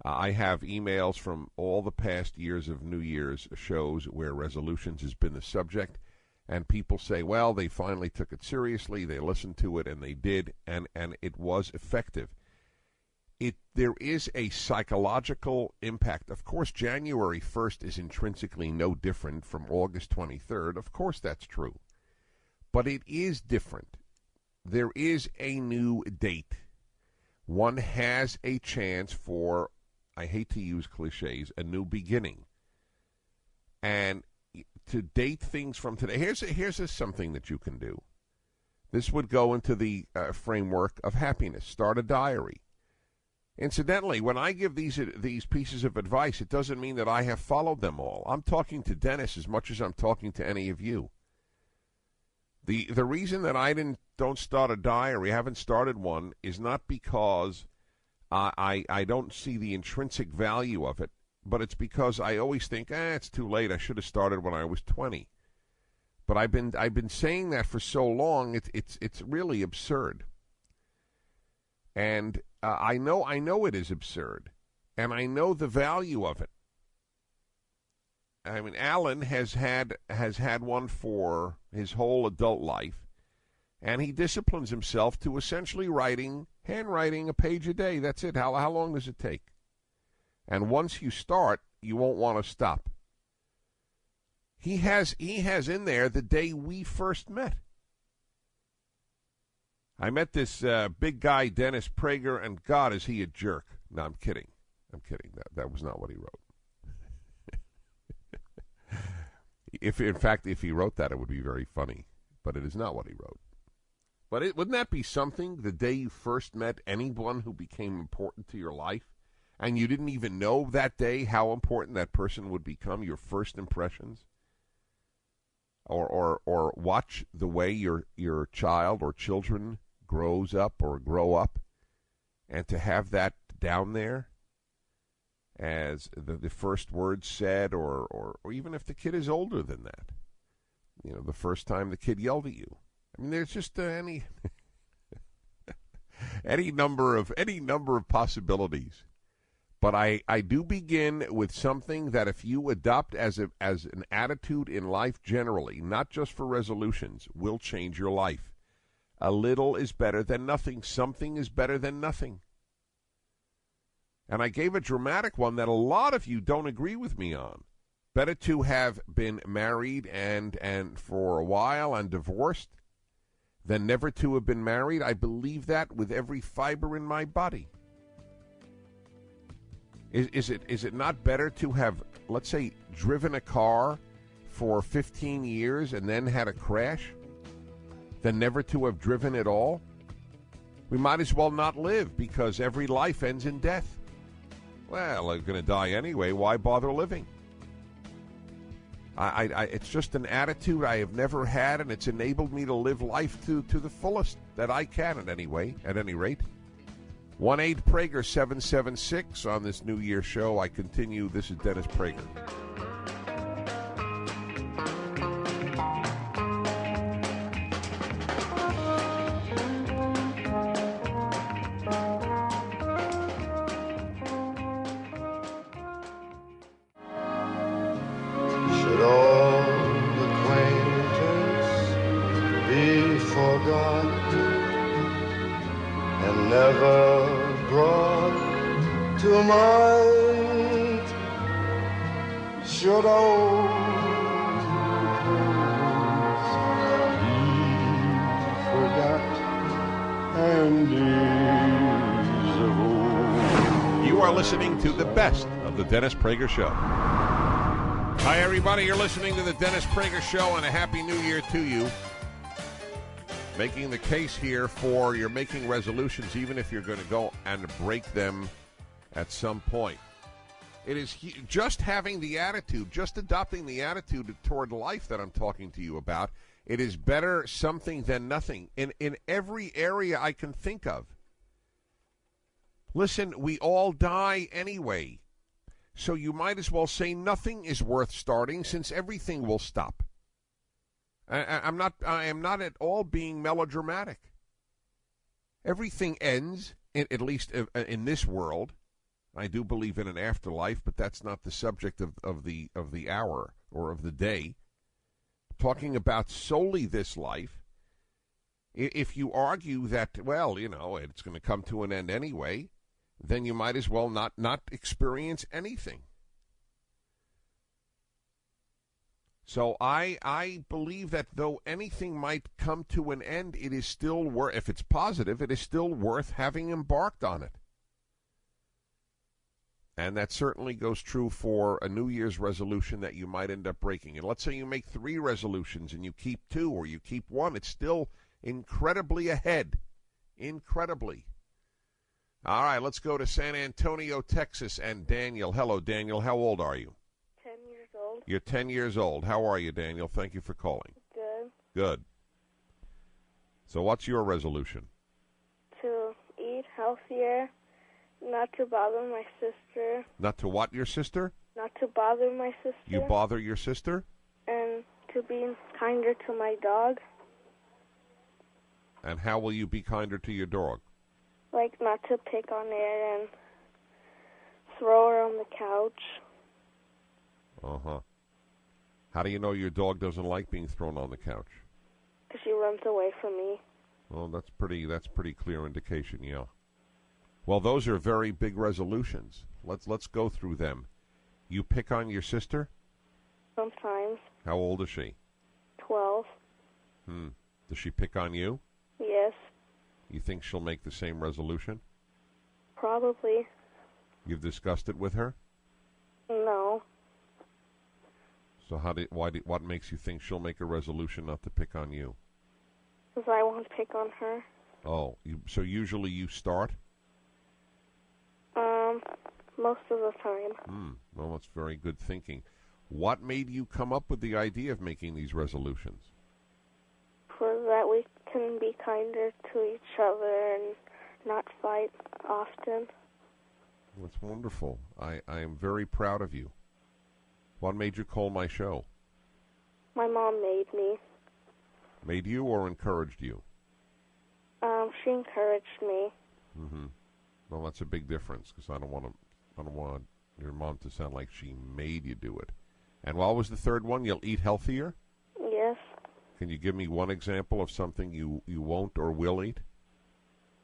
Speaker 1: I have emails from all the past years of New Year's shows where resolutions has been the subject, and people say, well, they finally took it seriously, they listened to it, and they did, and it was effective. There is a psychological impact. Of course, January 1st is intrinsically no different from August 23rd. Of course, that's true. But it is different. There is a new date. One has a chance for, I hate to use cliches, a new beginning. And to date things from today, here's something that you can do. This would go into the framework of happiness. Start a diary. Incidentally, when I give these pieces of advice, it doesn't mean that I have followed them all. I'm talking to Dennis as much as I'm talking to any of you. The reason that I don't start a diary, haven't started one, is not because I don't see the intrinsic value of it, but it's because I always think, it's too late. I should have started when I was 20. But I've been saying that for so long, it's really absurd.
Speaker 6: And I know it is absurd, and I know the value of it. I mean, Alan has had one for his whole adult life, and he disciplines himself to essentially handwriting a page a day. That's it. How long does it take? And once you start, you won't want to stop. He has in there the day we first met. I met this big guy, Dennis Prager, and God, is he a jerk. No, I'm kidding. That was not what he wrote. If he wrote that, it would be very funny. But it is not what he wrote. But wouldn't that be something, the day you first met anyone who became important to your life, and you didn't even know that day how important that person would become, your first impressions? Or watch the way your child or children grows up or grow up, and to have that down there as the first words said, or even if the kid is older than that, the first time the kid yelled at you. I mean, there's just any number of possibilities. But I do begin with something that if you adopt as an attitude in life generally, not just for resolutions, will change your life. A little is better than nothing. Something is better than nothing. And I gave a dramatic one that a lot of you don't agree with me on. Better to have been married and for a while and divorced than never to have been married. I believe that with every fiber in my body. Is it not better to have, let's say, driven a car for 15 years and then had a crash than never to have driven at all? We might as well not live, because every life ends in death. Well, I'm going to die anyway. Why bother living? It's just an attitude I have never had, and it's enabled me to live life to the fullest that I can at any rate. 1-8-PRAGER-776 on this New Year show. I continue. This is Dennis Prager.
Speaker 7: Should all acquaintance be forgot and never brought to mind? Should old be forgot and days of old?
Speaker 6: You are listening to the best of the Dennis Prager Show. Hi, everybody. You're listening to the Dennis Prager Show, and a Happy New Year to you. Making the case here for you're making resolutions, even if you're going to go and break them at some point. It is just having the attitude, just adopting the attitude toward life that I'm talking to you about. It is better something than nothing in every area I can think of. Listen, we all die anyway. So you might as well say nothing is worth starting, since everything will stop. I am not at all being melodramatic. Everything ends, at least in this world. I do believe in an afterlife, but that's not the subject of the hour or of the day. Talking about solely this life, if you argue that, well, it's going to come to an end anyway, then you might as well not experience anything. So I believe that though anything might come to an end, it is still if it's positive, it is still worth having embarked on it. And that certainly goes true for a New Year's resolution that you might end up breaking. And let's say you make 3 resolutions and you keep 2 or you keep 1. It's still incredibly ahead. Incredibly. All right, let's go to San Antonio, Texas, and Daniel. Hello, Daniel. How old are you?
Speaker 5: 10 years old.
Speaker 6: You're 10 years old. How are you, Daniel? Thank you for calling.
Speaker 5: Good.
Speaker 6: Good. So what's your resolution?
Speaker 5: To eat healthier, not to bother my sister.
Speaker 6: Not to what your sister?
Speaker 5: Not to bother my sister.
Speaker 6: You bother your sister?
Speaker 5: And to be kinder to my dog.
Speaker 6: And how will you be kinder to your dog?
Speaker 8: like not to pick on it and throw her on the couch.
Speaker 6: Uh-huh. How do you know your dog doesn't like being thrown on the couch?
Speaker 8: Because she runs away from me.
Speaker 6: Well, that's pretty clear indication, yeah. Well, those are very big resolutions. Let's go through them. You pick on your sister?
Speaker 8: Sometimes.
Speaker 6: How old is she?
Speaker 8: 12.
Speaker 6: Does she pick on you?
Speaker 8: Yes.
Speaker 6: You think she'll make the same resolution?
Speaker 8: Probably.
Speaker 6: You've discussed it with her?
Speaker 8: No.
Speaker 6: So what makes you think she'll make a resolution not to pick on you?
Speaker 8: Because I won't pick on her.
Speaker 6: Oh, so usually you start?
Speaker 8: Most of the time.
Speaker 6: Well, that's very good thinking. What made you come up with the idea of making these resolutions?
Speaker 8: For that we can be kinder to each other and not fight often.
Speaker 6: That's wonderful. I am very proud of you. What made you call my show?
Speaker 8: My mom made me.
Speaker 6: Made you or encouraged you?
Speaker 8: She encouraged me.
Speaker 6: Well, that's a big difference because I don't want your mom to sound like she made you do it. And what was the third one? You'll eat healthier?
Speaker 8: Yes.
Speaker 6: Can you give me one example of something you won't or will eat?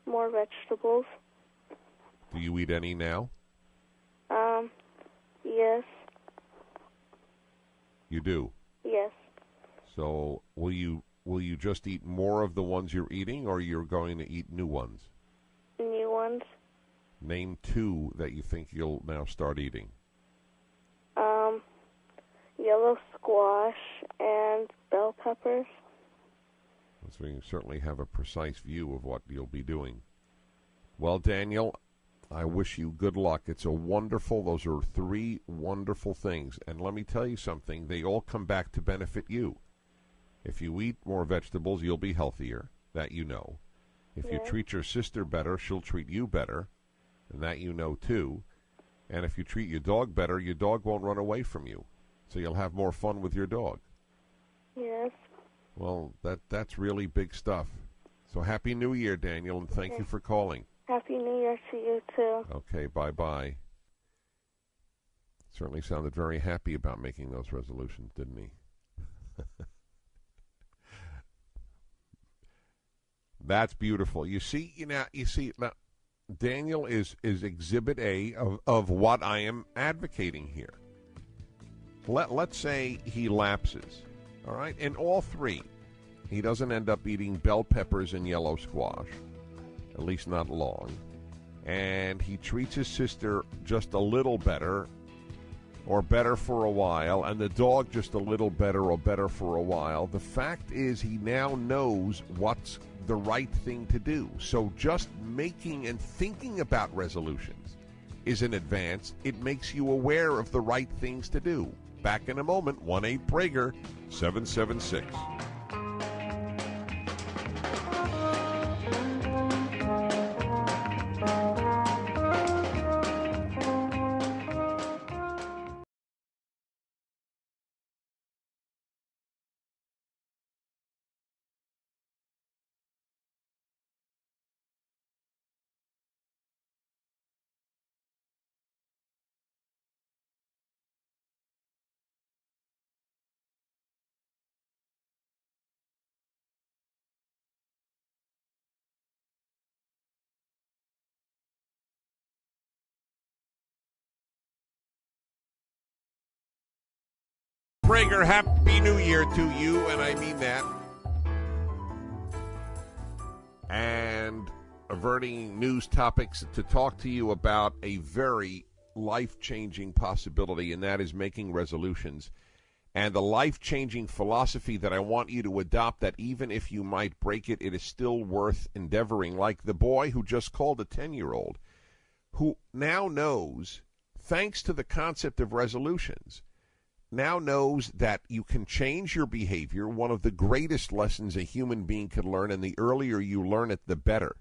Speaker 8: More vegetables.
Speaker 6: Do you eat any now?
Speaker 8: Yes.
Speaker 6: You do?
Speaker 8: Yes.
Speaker 6: So will you just eat more of the ones you're eating, or you're going to eat new ones?
Speaker 8: New ones.
Speaker 6: Name two that you think you'll now start eating.
Speaker 8: Yellow squash and bell peppers.
Speaker 6: So you certainly have a precise view of what you'll be doing. Well, Daniel, I wish you good luck. Those are three wonderful things. And let me tell you something, they all come back to benefit you. If you eat more vegetables, you'll be healthier. That you know. If you treat your sister better, she'll treat you better. And that you know, too. And if you treat your dog better, your dog won't run away from you. So you'll have more fun with your dog.
Speaker 8: Yes.
Speaker 6: Well, that's really big stuff. So Happy New Year, Daniel, and thank you for calling.
Speaker 8: Happy New Year to you, too.
Speaker 6: Okay, bye-bye. Certainly sounded very happy about making those resolutions, didn't he? That's beautiful. You see, now, Daniel is exhibit A of what I am advocating here. Let's say he lapses, all right? In all three, he doesn't end up eating bell peppers and yellow squash, at least not long. And he treats his sister just a little better, or better for a while, and the dog just a little better or better for a while. The fact is he now knows what's the right thing to do. So just making and thinking about resolutions is an advance. It makes you aware of the right things to do. Back in a moment, 1-8-PRAGER 776. Prager, Happy New Year to you, and I mean that. And averting news topics to talk to you about a very life-changing possibility, and that is making resolutions. And the life-changing philosophy that I want you to adopt, that even if you might break it, it is still worth endeavoring, like the boy who just called a 10-year-old, who now knows, thanks to the concept of resolutions, now knows that you can change your behavior. One of the greatest lessons a human being can learn, and the earlier you learn it, the better.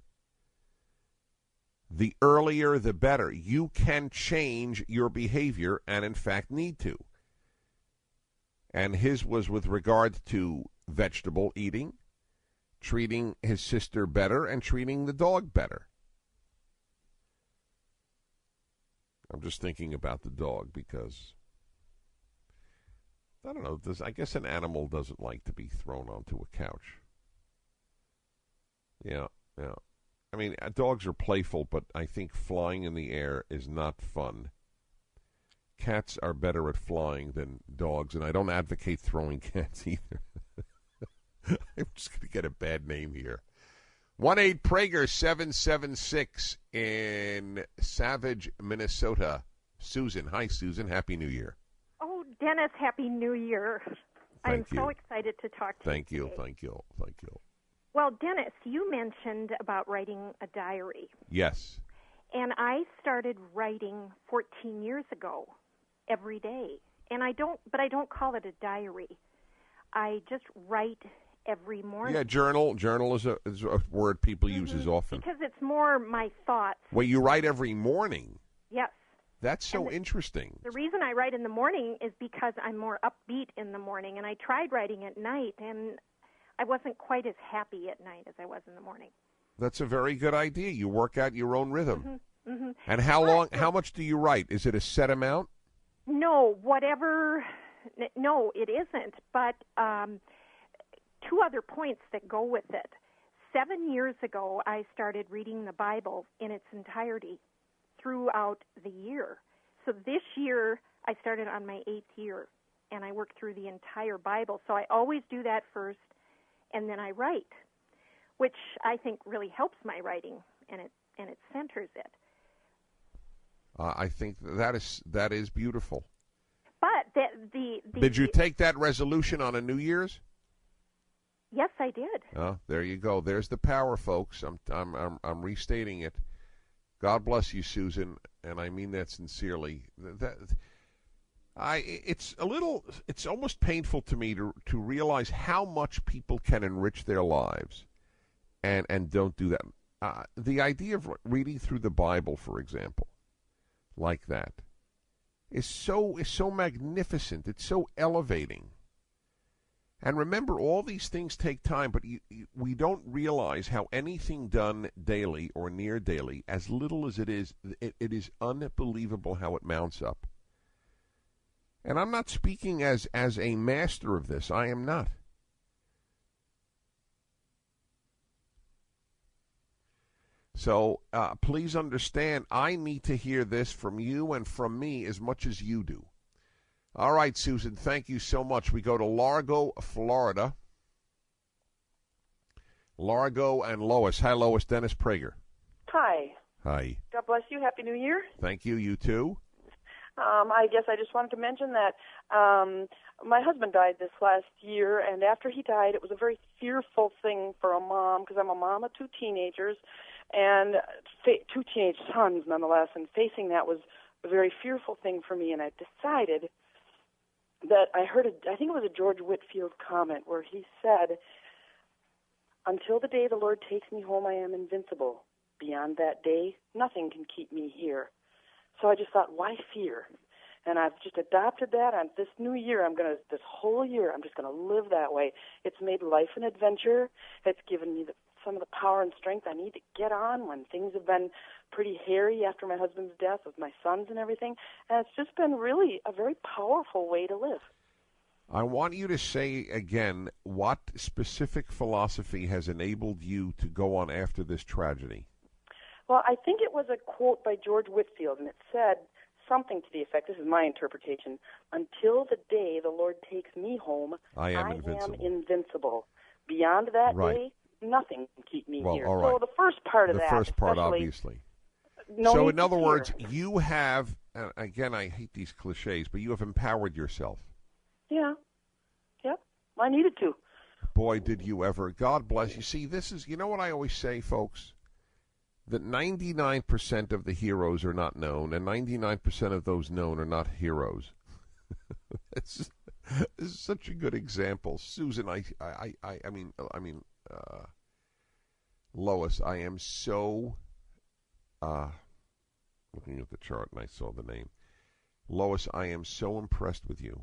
Speaker 6: The earlier, the better. You can change your behavior and, in fact, need to. And his was with regard to vegetable eating, treating his sister better, and treating the dog better. I'm just thinking about the dog because, I don't know, I guess an animal doesn't like to be thrown onto a couch. Yeah. I mean, dogs are playful, but I think flying in the air is not fun. Cats are better at flying than dogs, and I don't advocate throwing cats either. I'm just going to get a bad name here. 1-8 Prager 776 in Savage, Minnesota. Susan. Hi, Susan. Happy New Year.
Speaker 9: Oh, Dennis, Happy New Year. I'm so excited to talk to you today.
Speaker 6: Thank you.
Speaker 9: Well, Dennis, you mentioned about writing a diary.
Speaker 6: Yes.
Speaker 9: And I started writing 14 years ago every day. And I don't call it a diary. I just write every morning.
Speaker 6: Yeah, journal is a word people use as often.
Speaker 9: Because it's more my thoughts.
Speaker 6: Well, you write every morning.
Speaker 9: Yes.
Speaker 6: That's so interesting.
Speaker 9: The reason I write in the morning is because I'm more upbeat in the morning, and I tried writing at night, and I wasn't quite as happy at night as I was in the morning.
Speaker 6: That's a very good idea. You work out your own rhythm.
Speaker 9: Mm-hmm.
Speaker 6: And how much do you write? Is it a set amount?
Speaker 9: No, it isn't, but two other points that go with it. 7 years ago, I started reading the Bible in its entirety throughout the year. So this year, I started on my 8th year, and I worked through the entire Bible. So I always do that first, and then I write, which I think really helps my writing, and it centers it.
Speaker 6: I think that is beautiful.
Speaker 9: But
Speaker 6: did you take that resolution on a New Year's?
Speaker 9: Yes, I did.
Speaker 6: Oh, there you go. There's the power, folks. I'm restating it. God bless you, Susan, and I mean that sincerely. It's almost painful to me to realize how much people can enrich their lives, and don't do that. The idea of reading through the Bible, for example, like that, is so magnificent. It's so elevating. And remember, all these things take time, but we don't realize how anything done daily or near daily, as little as it is unbelievable how it mounts up. And I'm not speaking as a master of this. I am not. So please understand, I need to hear this from you and from me as much as you do. All right, Susan, thank you so much. We go to Largo, Florida. Largo and Lois. Hi, Lois. Dennis Prager.
Speaker 10: Hi.
Speaker 6: Hi.
Speaker 10: God bless you. Happy New Year.
Speaker 6: Thank you. You too.
Speaker 10: I guess I just wanted to mention that my husband died this last year, and after he died, it was a very fearful thing for a mom, because I'm a mom of two teenagers, and two teenage sons, nonetheless, and facing that was a very fearful thing for me, and I decided that I think it was a George Whitefield comment where he said, "Until the day the Lord takes me home, I am invincible. Beyond that day, nothing can keep me here." So I just thought, why fear? And I've just adopted that. And this new year, this whole year, I'm just going to live that way. It's made life an adventure. It's given me some of the power and strength I need to get on when things have been pretty hairy after my husband's death with my sons and everything. And it's just been really a very powerful way to live.
Speaker 6: I want you to say again what specific philosophy has enabled you to go on after this tragedy.
Speaker 10: Well, I think it was a quote by George Whitefield, and it said something to the effect, this is my interpretation, "Until the day the Lord takes me home, I am invincible. Beyond that day, nothing can keep me here."
Speaker 6: All right.
Speaker 10: So the first part of
Speaker 6: that.
Speaker 10: The first part,
Speaker 6: obviously.
Speaker 10: So
Speaker 6: in other words, you have, again, I hate these cliches, but you have empowered yourself.
Speaker 10: Yeah. Yep. I needed to.
Speaker 6: Boy, did you ever. God bless you. See, this is, you know what I always say, folks? That 99% of the heroes are not known, and 99% of those known are not heroes. This is such a good example, Susan. I mean, Lois. I am so looking at the chart, and I saw the name. Lois, I am so impressed with you.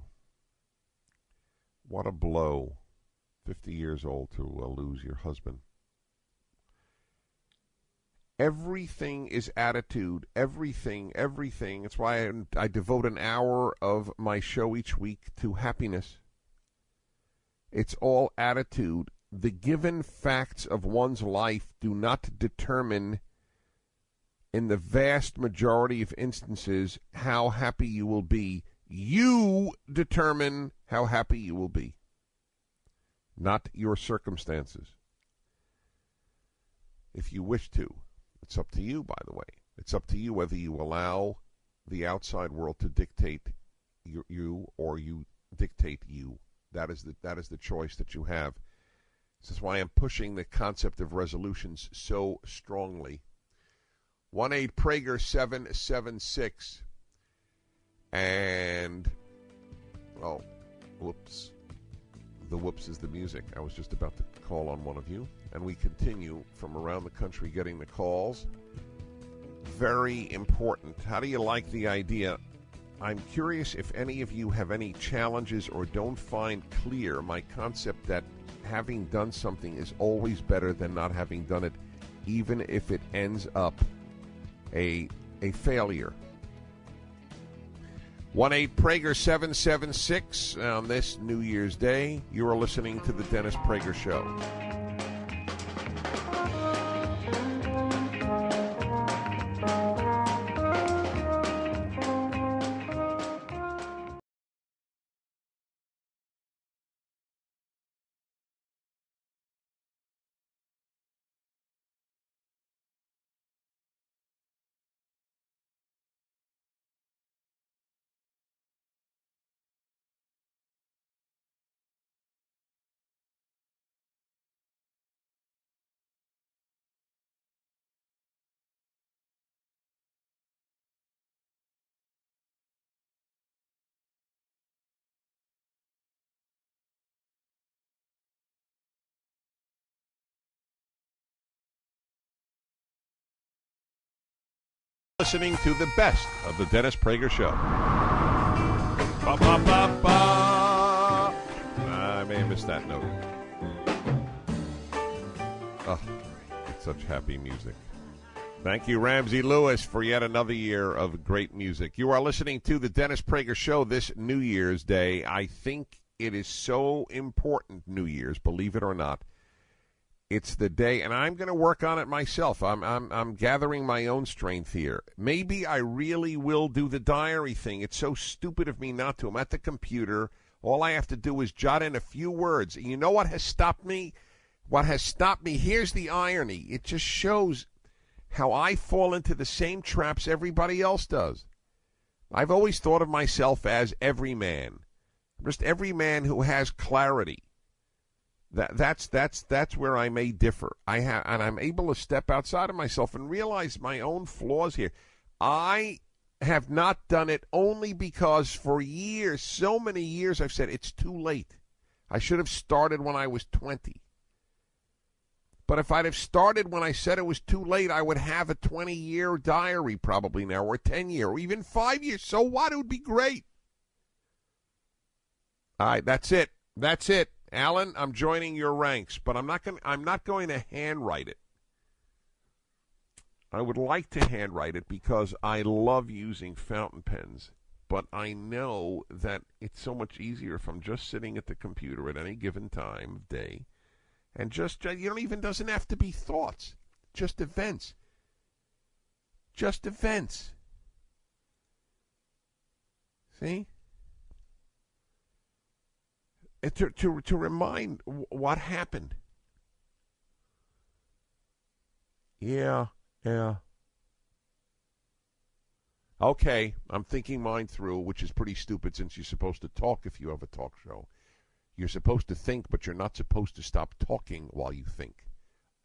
Speaker 6: What a blow! 50 years old to lose your husband. Everything is attitude. Everything. That's why I devote an hour of my show each week to happiness. It's all attitude. The given facts of one's life do not determine, in the vast majority of instances, how happy you will be. You determine how happy you will be, not your circumstances. If you wish to. It's up to you, by the way. It's up to you whether you allow the outside world to dictate you or you dictate you. That is the choice that you have. This is why I'm pushing the concept of resolutions so strongly. 1-8-PRAGER-776. And, oh, whoops. The whoops is the music. I was just about to call on one of you. And we continue from around the country getting the calls. Very important. How do you like the idea? I'm curious if any of you have any challenges or don't find clear my concept that having done something is always better than not having done it, even if it ends up a failure. 1-8-PRAGER-776 on this New Year's Day. You are listening to the Dennis Prager Show. Listening to the best of the Dennis Prager Show. Ba, ba, ba, ba. I may have missed that note. Oh, it's such happy music. Thank you, Ramsey Lewis, for yet another year of great music. You are listening to the Dennis Prager Show this New Year's Day. I think it is so important, New Year's, believe it or not. It's the day, and I'm going to work on it myself. I'm gathering my own strength here. Maybe I really will do the diary thing. It's so stupid of me not to. I'm at the computer. All I have to do is jot in a few words. And you know what has stopped me? What has stopped me? Here's the irony. It just shows how I fall into the same traps everybody else does. I've always thought of myself as every man. Just every man who has clarity. That's where I may differ. And I'm able to step outside of myself and realize my own flaws here. I have not done it only because for years, so many years, I've said it's too late. I should have started when I was 20. But if I'd have started when I said it was too late, I would have a 20-year diary probably now, or a 10-year, or even 5 years. So what? It would be great. All right, that's it. That's it. Alan, I'm joining your ranks, but I'm not going to handwrite it. I would like to handwrite it because I love using fountain pens, but I know that it's so much easier if I'm just sitting at the computer at any given time of day, and just doesn't have to be thoughts, just events. Just events. See? To remind what happened. Yeah. Okay, I'm thinking mine through, which is pretty stupid since you're supposed to talk if you have a talk show. You're supposed to think, but you're not supposed to stop talking while you think.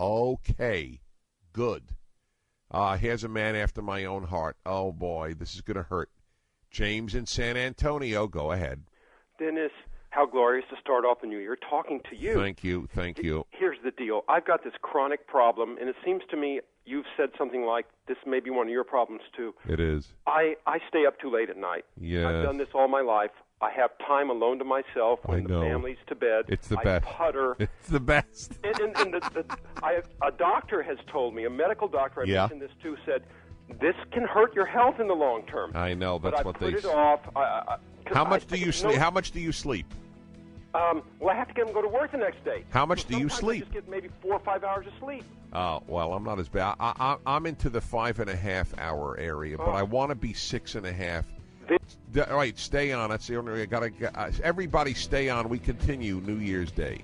Speaker 6: Okay, good. Here's a man after my own heart. Oh, boy, this is going to hurt. James in San Antonio, go ahead.
Speaker 11: Dennis, how glorious to start off the new year talking to you.
Speaker 6: Thank you.
Speaker 11: Here's the deal. I've got this chronic problem, and it seems to me you've said something like this may be one of your problems, too.
Speaker 6: It is.
Speaker 11: I stay up too late at night.
Speaker 6: Yes.
Speaker 11: I've done this all my life. I have time alone to myself when the family's to bed.
Speaker 6: It's the
Speaker 11: I
Speaker 6: best.
Speaker 11: Putter.
Speaker 6: It's the best.
Speaker 11: And a doctor has told me, a medical doctor, I mentioned this too, said this can hurt your health in the long term.
Speaker 6: I know. That's what they
Speaker 11: say. But I put it off.
Speaker 6: How much do you sleep? How much do you sleep?
Speaker 11: Well, I have to get him to go to work the next day.
Speaker 6: How much do you sleep?
Speaker 11: I just get maybe 4 or 5 hours of sleep.
Speaker 6: Oh, well, I'm not as bad. I'm into the 5.5 hour area, but I want to be 6.5. All right, stay on. That's the only way I gotta. Everybody, stay on. We continue New Year's Day.